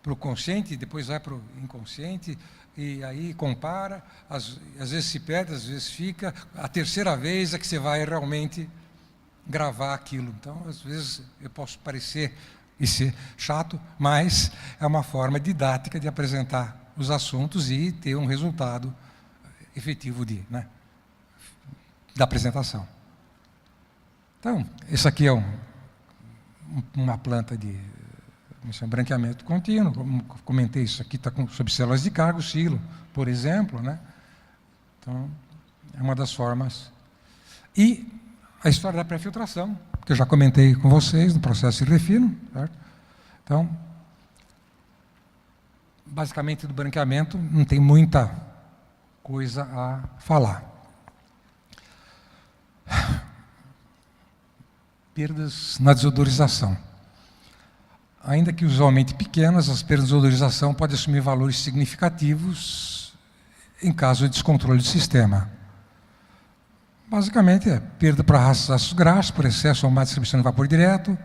o consciente, depois vai para o inconsciente, e aí compara, às vezes se perde, às vezes fica. A terceira vez é que você vai realmente gravar aquilo. Então, às vezes, eu posso parecer e ser chato, mas é uma forma didática de apresentar os assuntos e ter um resultado efetivo da apresentação. Então, isso aqui é uma planta de branqueamento contínuo, como comentei, isso aqui está sob células de cargo, silo, por exemplo, né? Então, é uma das formas. E a história da pré-filtração, que eu já comentei com vocês no processo de refino, certo? Então, basicamente do branqueamento não tem muita coisa a falar. Perdas na desodorização. Ainda que usualmente pequenas, as perdas de odorização podem assumir valores significativos em caso de descontrole do sistema. Basicamente, é perda para ácidos graxos por excesso ou má distribuição de vapor direto,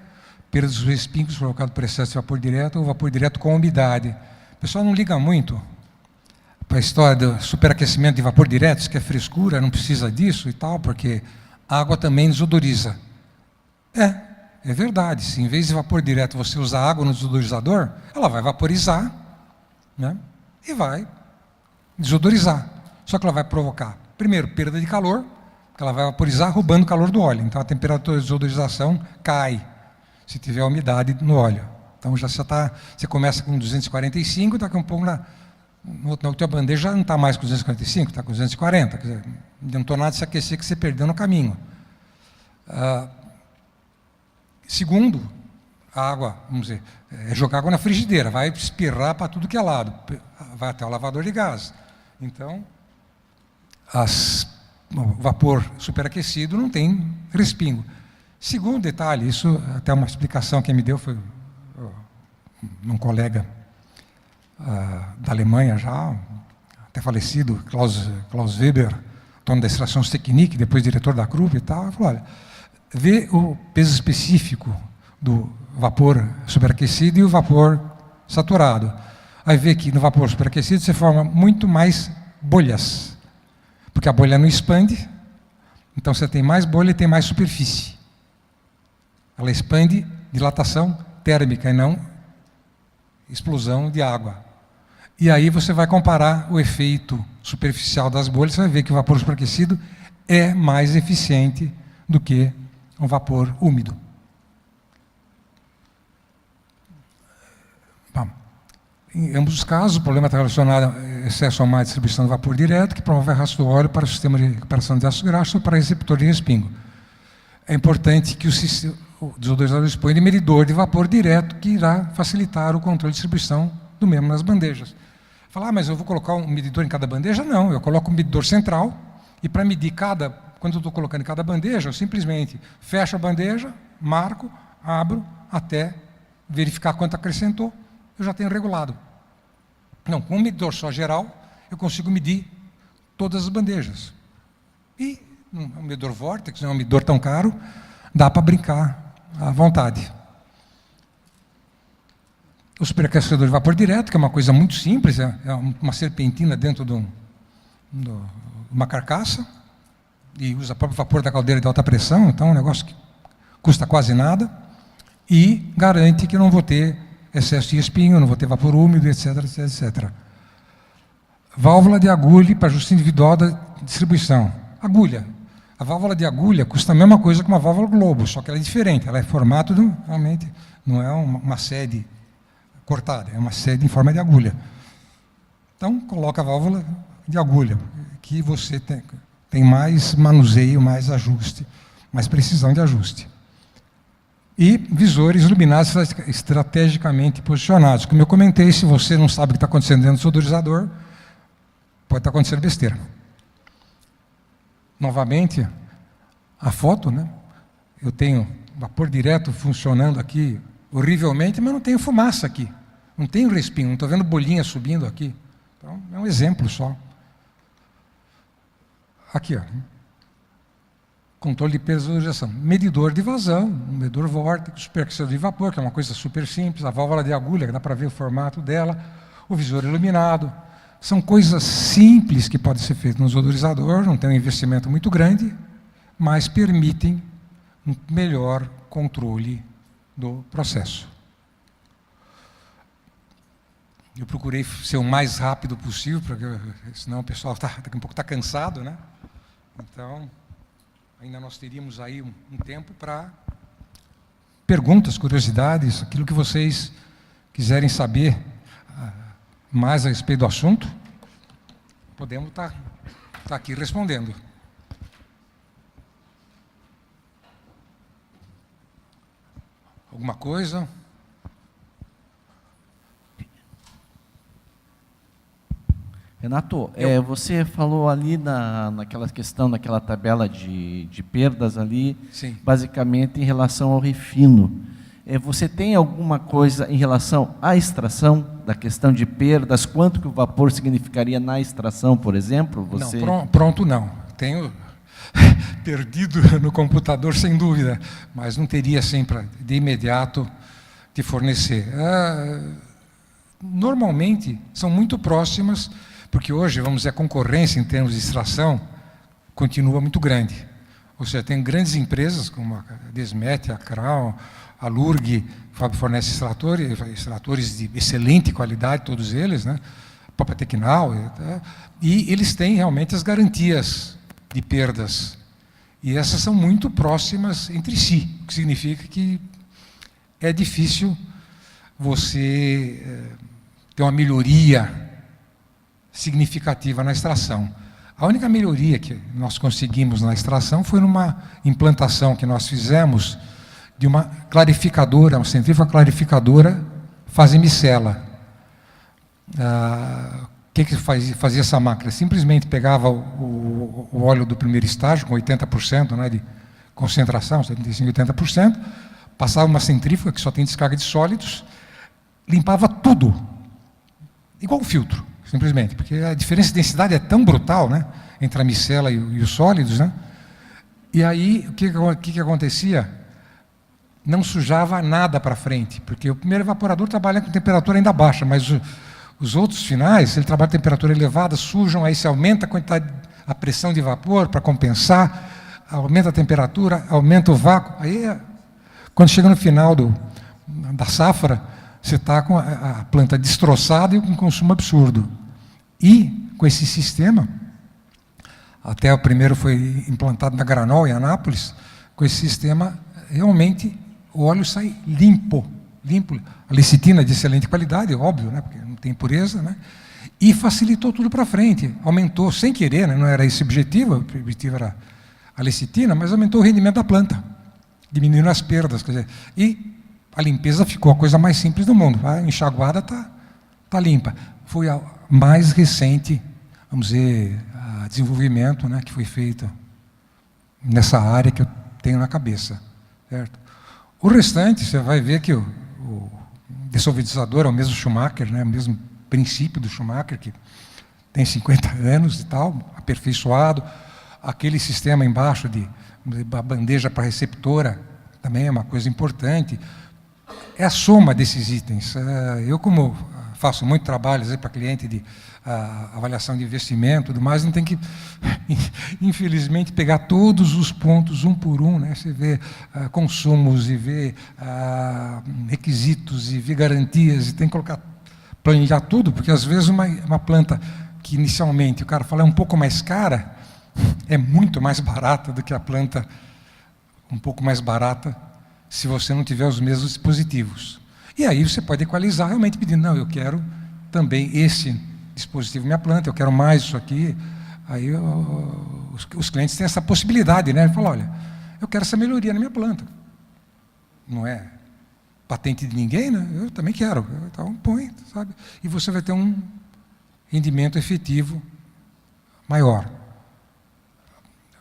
perda dos respingos provocado por excesso de vapor direto ou vapor direto com umidade. O pessoal não liga muito para a história do superaquecimento de vapor direto, isso que é frescura, não precisa disso e tal, porque a água também desodoriza. É verdade. Se em vez de vapor direto você usar água no desodorizador, ela vai vaporizar, né, e vai desodorizar. Só que ela vai provocar, primeiro, perda de calor, porque ela vai vaporizar roubando o calor do óleo. Então a temperatura de desodorização cai, se tiver umidade no óleo. Então já você começa com 245, daqui a um pouco na tua bandeja já não está mais com 245, está com 240. Quer dizer, não estou nada de se aquecer que você perdeu no caminho. Segundo, a água, vamos dizer, é jogar água na frigideira, vai espirrar para tudo que é lado, vai até o lavador de gás. Então, o vapor superaquecido não tem respingo. Segundo detalhe, isso até uma explicação que me deu foi um colega da Alemanha já, até falecido, Klaus Weber, dono da Extrações-Technik, depois diretor da Krupp e tal, falou, olha, vê o peso específico do vapor superaquecido e o vapor saturado. Aí vê que no vapor superaquecido você forma muito mais bolhas, porque a bolha não expande, então você tem mais bolha e tem mais superfície. Ela expande dilatação térmica e não explosão de água. E aí você vai comparar o efeito superficial das bolhas, você vai ver que o vapor superaquecido é mais eficiente do que um vapor úmido. Bom, em ambos os casos, o problema está relacionado a excesso ou má distribuição de vapor direto, que promove arrasto do óleo para o sistema de recuperação de ácido graxo ou para receptor de respingo. É importante que o desodorizador disponha de medidor de vapor direto, que irá facilitar o controle de distribuição do mesmo nas bandejas. Falar, mas eu vou colocar um medidor em cada bandeja? Não, eu coloco um medidor central, e para medir quando eu estou colocando em cada bandeja, eu simplesmente fecho a bandeja, marco, abro, até verificar quanto acrescentou, eu já tenho regulado. Não, com um medidor só geral, eu consigo medir todas as bandejas. E um medidor Vortex, não é um medidor tão caro, dá para brincar à vontade. O superaquecedor de vapor direto, que é uma coisa muito simples, é uma serpentina dentro de uma carcaça, e usa o próprio vapor da caldeira de alta pressão, então é um negócio que custa quase nada, e garante que eu não vou ter excesso de respingo, não vou ter vapor úmido, etc, etc, etc. Válvula de agulha para ajuste individual da distribuição. Agulha. A válvula de agulha custa a mesma coisa que uma válvula globo, só que ela é diferente, ela é formato, realmente, não é uma sede cortada, é uma sede em forma de agulha. Então, coloca a válvula de agulha, que você tem mais manuseio, mais ajuste mais precisão de ajuste. E visores iluminados estrategicamente posicionados. Como eu comentei, se você não sabe o que está acontecendo dentro do sonorizador, pode estar acontecendo besteira. Novamente, a foto, né? Eu tenho vapor direto funcionando aqui horrivelmente, mas não tenho fumaça aqui. Não tenho respingo, não estou vendo bolinha subindo aqui. Então, é um exemplo só. Aqui, ó. Controle de presurização. Medidor de vazão, medidor vórtice, supercílio de vapor, que é uma coisa super simples, a válvula de agulha, que dá para ver o formato dela, o visor iluminado. São coisas simples que podem ser feitas no odorizador, não tem um investimento muito grande, mas permitem um melhor controle do processo. Eu procurei ser o mais rápido possível, porque senão o pessoal daqui a pouco está cansado, né? Então, ainda nós teríamos aí um tempo para perguntas, curiosidades, aquilo que vocês quiserem saber mais a respeito do assunto, podemos estar aqui respondendo. Alguma coisa? Renato, você falou ali naquela questão, naquela tabela de perdas ali, sim, basicamente em relação ao refino. Você tem alguma coisa em relação à extração, da questão de perdas, quanto que o vapor significaria na extração, por exemplo? Você... Não, pronto não. Tenho perdido no computador, sem dúvida, mas não teria assim para de imediato te fornecer. Normalmente são muito próximas, porque hoje, vamos dizer, a concorrência em termos de extração continua muito grande. Ou seja, tem grandes empresas como a Desmet, a Crown, a Lurg, que fornece extratores de excelente qualidade, todos eles, né? A própria Tecnal, e eles têm realmente as garantias de perdas. E essas são muito próximas entre si, o que significa que é difícil você ter uma melhoria significativa na extração. A única melhoria que nós conseguimos na extração foi numa implantação que nós fizemos de uma clarificadora, uma centrífuga clarificadora fase micela. O que fazia essa máquina? Simplesmente pegava o óleo do primeiro estágio, com 80%, né, de concentração, 75%, 80%, passava uma centrífuga, que só tem descarga de sólidos, limpava tudo, igual o filtro, simplesmente, porque a diferença de densidade é tão brutal, né, entre a micela e os sólidos, né? E aí, o que acontecia? Não sujava nada para frente, porque o primeiro evaporador trabalha com temperatura ainda baixa, mas os outros finais, ele trabalha com temperatura elevada, sujam, aí se aumenta a quantidade, a pressão de vapor para compensar, aumenta a temperatura, aumenta o vácuo. Aí, quando chega no final da safra, você está com a planta destroçada e com um consumo absurdo. E, com esse sistema, até o primeiro foi implantado na Granol, em Anápolis, com esse sistema, realmente, o óleo sai limpo. A lecitina de excelente qualidade, óbvio, né, porque não tem impureza, né, e facilitou tudo para frente, aumentou, sem querer, né, não era esse o objetivo era a lecitina, mas aumentou o rendimento da planta, diminuindo as perdas, quer dizer, e a limpeza ficou a coisa mais simples do mundo, a enxaguada está limpa. Foi a mais recente, vamos dizer, desenvolvimento, né, que foi feito nessa área que eu tenho na cabeça, certo? O restante, você vai ver que o dessolvidizador é o mesmo Schumacher, né, o mesmo princípio do Schumacher, que tem 50 anos e tal, aperfeiçoado. Aquele sistema embaixo de bandeja para receptora também é uma coisa importante. É a soma desses itens. Eu, como faço muito trabalho para cliente de avaliação de investimento e tudo mais, não tem que, infelizmente, pegar todos os pontos um por um, né? Você vê consumos e vê requisitos e vê garantias, e tem que planejar tudo, porque às vezes uma planta que inicialmente o cara fala é um pouco mais cara, é muito mais barata do que a planta um pouco mais barata se você não tiver os mesmos dispositivos. E aí você pode equalizar realmente pedindo, não, eu quero também esse dispositivo minha planta, eu quero mais isso aqui. Aí os clientes têm essa possibilidade, né? Ele fala, olha, eu quero essa melhoria na minha planta. Não é patente de ninguém, né? Eu também quero. Então, põe, sabe? E você vai ter um rendimento efetivo maior.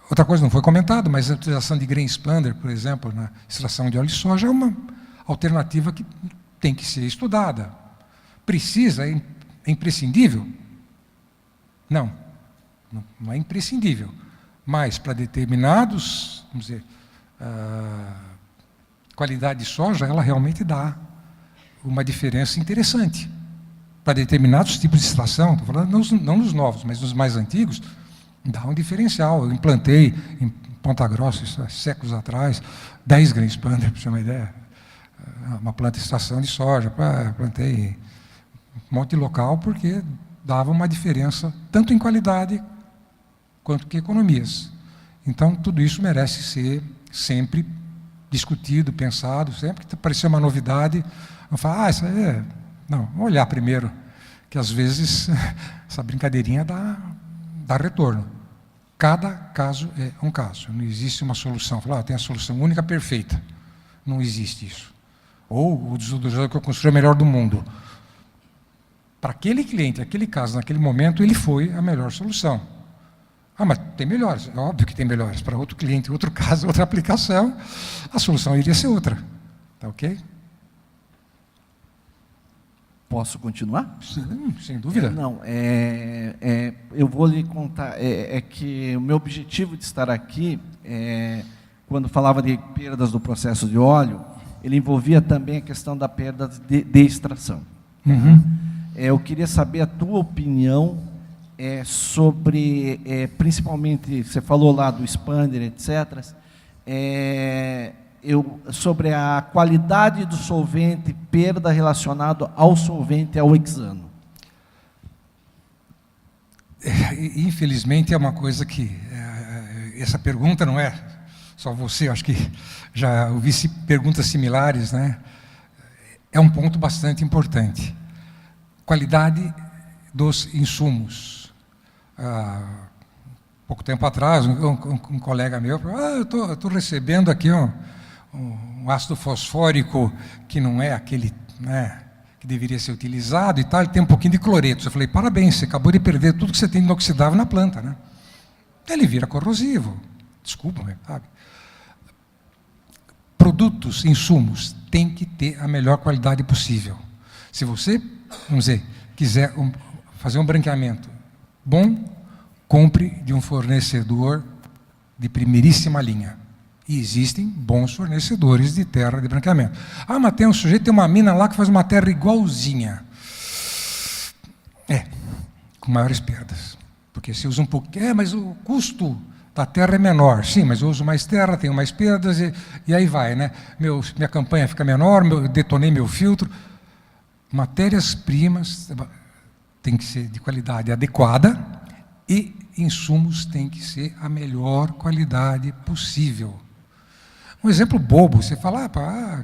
Outra coisa não foi comentado, mas a utilização de grain expander, por exemplo, na extração de óleo de soja, é uma alternativa que tem que ser estudada. Precisa, é imprescindível? Não é imprescindível. Mas para determinados, vamos dizer, qualidade de soja, ela realmente dá uma diferença interessante. Para determinados tipos de extração, estou falando não nos novos, mas nos mais antigos, dá um diferencial. Eu implantei em Ponta Grossa, isso há séculos atrás, 10 grain expander, para você ter uma ideia. Uma planta de extração de soja, plantei em um monte de local, porque dava uma diferença, tanto em qualidade, quanto que economias. Então, tudo isso merece ser sempre discutido, pensado, sempre que aparecer uma novidade, vamos falar, isso aí é... Não, vamos olhar primeiro, que às vezes essa brincadeirinha dá retorno. Cada caso é um caso, não existe uma solução. Falar, tem a solução única perfeita. Não existe isso. Ou o desodorizador que eu construí é o melhor do mundo. Para aquele cliente, aquele caso, naquele momento, ele foi a melhor solução. Mas tem melhores, é óbvio que tem melhores. Para outro cliente, outro caso, outra aplicação, a solução iria ser outra. Tá ok? Posso continuar? Sim, sem dúvida. Eu vou lhe contar. Que o meu objetivo de estar aqui, quando falava de perdas do processo de óleo, ele envolvia também a questão da perda de extração. Uhum. Eu queria saber a tua opinião sobre, principalmente, você falou lá do expander, etc., sobre a qualidade do solvente, perda relacionada ao solvente ao hexano. Infelizmente é uma coisa que, essa pergunta não é só você, acho que já ouvi perguntas similares, né? É um ponto bastante importante. Qualidade dos insumos. Pouco tempo atrás, um colega meu falou, eu estou recebendo aqui um ácido fosfórico que não é aquele, né, que deveria ser utilizado e tal, ele tem um pouquinho de cloreto. Eu falei, parabéns, você acabou de perder tudo que você tem de inoxidável na planta, né? Ele vira corrosivo. Desculpa, sabe? Produtos, insumos, tem que ter a melhor qualidade possível. Se você, vamos dizer, quiser fazer um branqueamento bom, compre de um fornecedor de primeiríssima linha. E existem bons fornecedores de terra de branqueamento. Mas tem um sujeito, tem uma mina lá que faz uma terra igualzinha. Com maiores perdas. Porque se usa um pouquinho, mas o custo da terra é menor. Sim, mas eu uso mais terra, tenho mais perdas, e aí vai, né? Minha campanha fica menor, eu detonei meu filtro. Matérias-primas tem que ser de qualidade adequada e insumos têm que ser a melhor qualidade possível. Um exemplo bobo, você fala,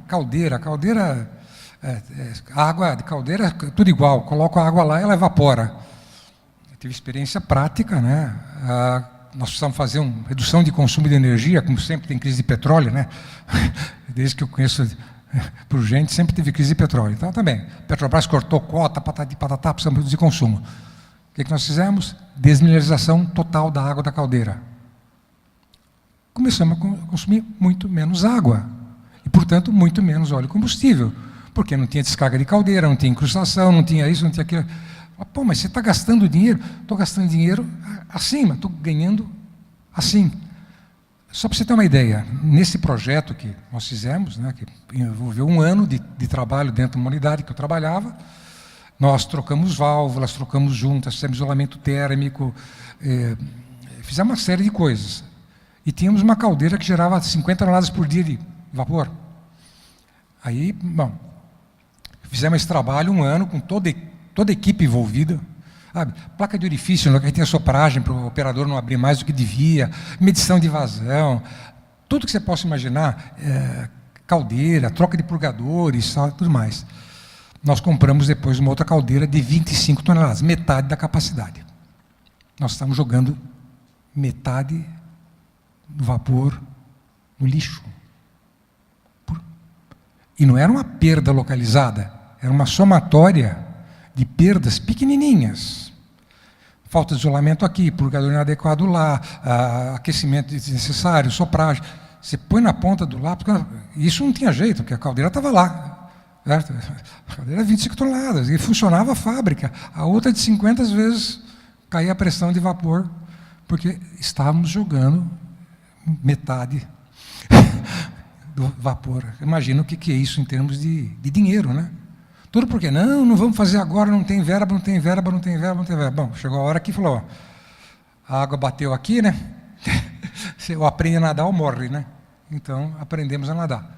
caldeira, água de caldeira, tudo igual, coloco a água lá e ela evapora. Eu tive experiência prática, né? Nós precisamos fazer uma redução de consumo de energia, como sempre tem crise de petróleo, né? Desde que eu conheço por gente, sempre teve crise de petróleo. Então, também, Petrobras cortou cota, patati patatá, precisamos reduzir consumo. O que nós fizemos? Desmineralização total da água da caldeira. Começamos a consumir muito menos água e, portanto, muito menos óleo combustível, porque não tinha descarga de caldeira, não tinha incrustação, não tinha isso, não tinha aquilo. Mas você está gastando dinheiro? Estou gastando dinheiro assim, mas estou ganhando assim. Só para você ter uma ideia, nesse projeto que nós fizemos, né, que envolveu um ano de trabalho dentro de uma unidade que eu trabalhava, nós trocamos válvulas, trocamos juntas, fizemos isolamento térmico, fizemos uma série de coisas. E tínhamos uma caldeira que gerava 50 toneladas por dia de vapor. Aí, fizemos esse trabalho um ano com toda a equipe envolvida. Sabe? Placa de orifício, que tem a sopragem para o operador não abrir mais do que devia, medição de vazão, tudo que você possa imaginar, caldeira, troca de purgadores, tudo mais. Nós compramos depois uma outra caldeira de 25 toneladas, metade da capacidade. Nós estamos jogando metade do vapor no lixo. E não era uma perda localizada, era uma somatória de perdas pequenininhas. Falta de isolamento aqui, purgador inadequado lá, aquecimento desnecessário, sopragem. Você põe na ponta do lápis, isso não tinha jeito, porque a caldeira estava lá. Certo? A caldeira era 25 toneladas, e funcionava a fábrica. A outra de 50 vezes caía a pressão de vapor, porque estávamos jogando metade do vapor. Imagina o que é isso em termos de dinheiro, né? Tudo porque, não vamos fazer agora, não tem verba, não tem verba, não tem verba, não tem verba. Bom, chegou a hora que falou, ó, a água bateu aqui, né? Você ou aprende a nadar ou morre, né? Então, aprendemos a nadar.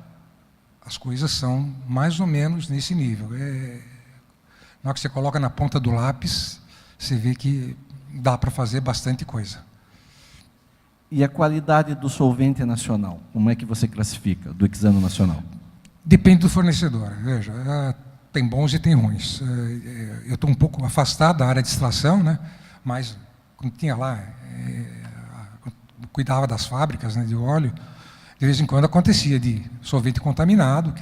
As coisas são mais ou menos nesse nível. Na hora que você coloca na ponta do lápis, você vê que dá para fazer bastante coisa. E a qualidade do solvente nacional, como é que você classifica, do Hexano nacional? Depende do fornecedor. Veja, tem bons e tem ruins. Eu estou um pouco afastado da área de extração, né? Mas quando tinha lá, cuidava das fábricas, né, de óleo, de vez em quando acontecia de solvente contaminado,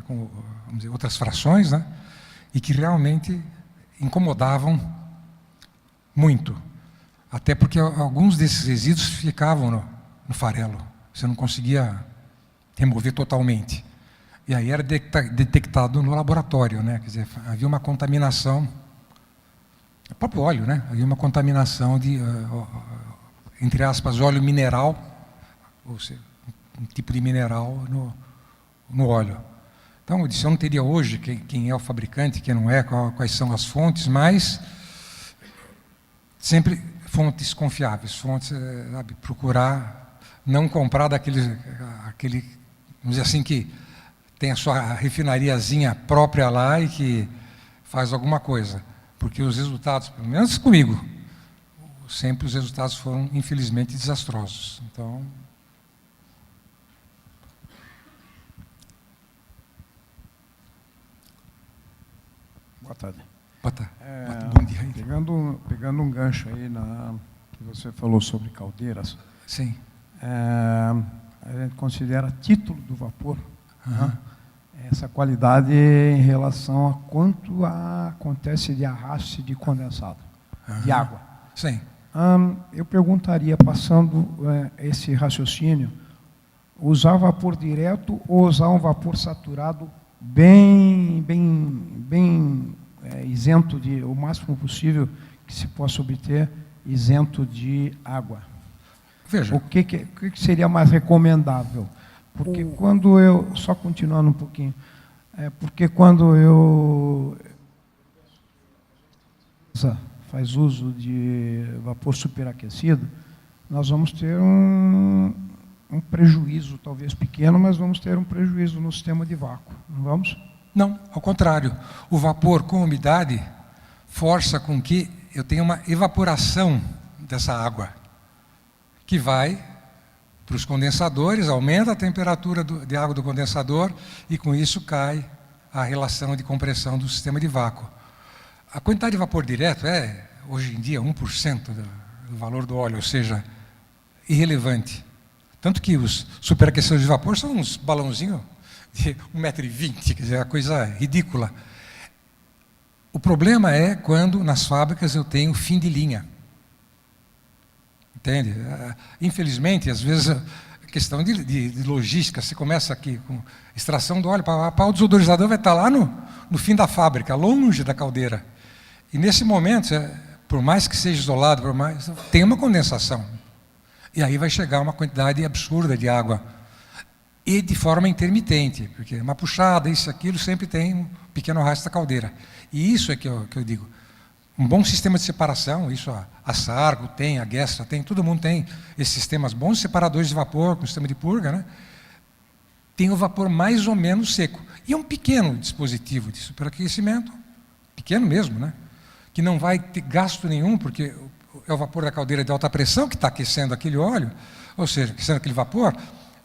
com, vamos dizer, outras frações, né? E que realmente incomodavam muito. Até porque alguns desses resíduos ficavam no farelo. Você não conseguia remover totalmente. E aí era detectado no laboratório, né? Quer dizer, havia uma contaminação, o próprio óleo, né? Havia uma contaminação de, entre aspas, óleo mineral, ou seja, um tipo de mineral no óleo. Então, eu disse, eu não teria hoje quem é o fabricante, quem não é, quais são as fontes, mas sempre fontes confiáveis, fontes, sabe, procurar não comprar aquele, vamos dizer assim, que tem a sua refinariazinha própria lá e que faz alguma coisa. Porque os resultados, pelo menos comigo, sempre os resultados foram, infelizmente, desastrosos. Então... Boa tarde. Boa tarde. Bom dia. Pegando um gancho aí que você falou sobre caldeiras. Sim. A gente considera título do vapor, né, essa qualidade em relação a quanto acontece de arraste de condensado, de água. Sim. Eu perguntaria, passando esse raciocínio, usar vapor direto ou usar um vapor saturado bem isento de, o máximo possível que se possa obter, isento de água. Veja. O que seria mais recomendável? Porque quando eu, só continuando um pouquinho, porque quando eu faz uso de vapor superaquecido, nós vamos ter um prejuízo, talvez pequeno, mas vamos ter um prejuízo no sistema de vácuo, não vamos? Não, ao contrário. O vapor com umidade força com que eu tenha uma evaporação dessa água, que vai para os condensadores, aumenta a temperatura de água do condensador e com isso cai a relação de compressão do sistema de vácuo. A quantidade de vapor direto é, hoje em dia, 1% do valor do óleo, ou seja, irrelevante. Tanto que os superaquecedores de vapor são uns balãozinhos de 1,20 m, quer dizer, é uma coisa ridícula. O problema é quando nas fábricas eu tenho fim de linha. Entende? Infelizmente, às vezes, questão de logística, você começa aqui com extração do óleo, o desodorizador vai estar lá no fim da fábrica, longe da caldeira. E nesse momento, por mais que seja isolado, tem uma condensação. E aí vai chegar uma quantidade absurda de água. E de forma intermitente, porque uma puxada, isso, aquilo, sempre tem um pequeno rastro da caldeira. E isso é que eu digo. Um bom sistema de separação, isso a Sargo tem, a Gestra tem, todo mundo tem esses sistemas bons, separadores de vapor, com sistema de purga, né? Tem o vapor mais ou menos seco. E é um pequeno dispositivo de superaquecimento, pequeno mesmo, né? Que não vai ter gasto nenhum, porque é o vapor da caldeira de alta pressão que está aquecendo aquele óleo, ou seja, aquecendo aquele vapor.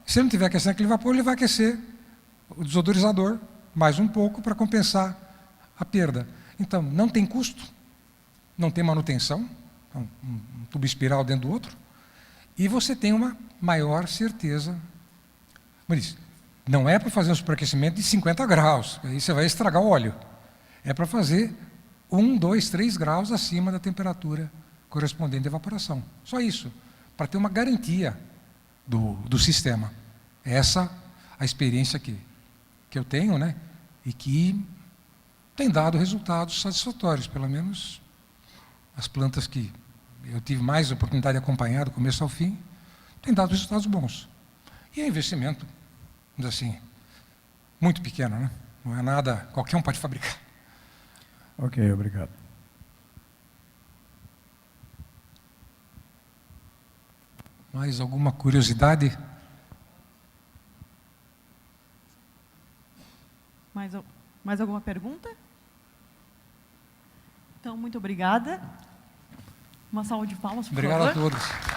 Se ele não estiver aquecendo aquele vapor, ele vai aquecer o desodorizador mais um pouco para compensar a perda. Então, não tem custo, não tem manutenção, um tubo espiral dentro do outro, e você tem uma maior certeza Mas não é para fazer um superaquecimento de 50 graus, aí você vai estragar o óleo. É para fazer 1, 2, 3 graus acima da temperatura correspondente à evaporação. Só isso, para ter uma garantia do sistema. Essa a experiência que eu tenho, né? E que tem dado resultados satisfatórios, pelo menos as plantas que eu tive mais oportunidade de acompanhar do começo ao fim, tem dado resultados bons. E é investimento, assim, muito pequeno, né? Não é nada, qualquer um pode fabricar. Ok, obrigado. Mais alguma curiosidade? Mais alguma pergunta? Então, muito obrigada. Uma salva de palmas, por favor. Obrigado a todos.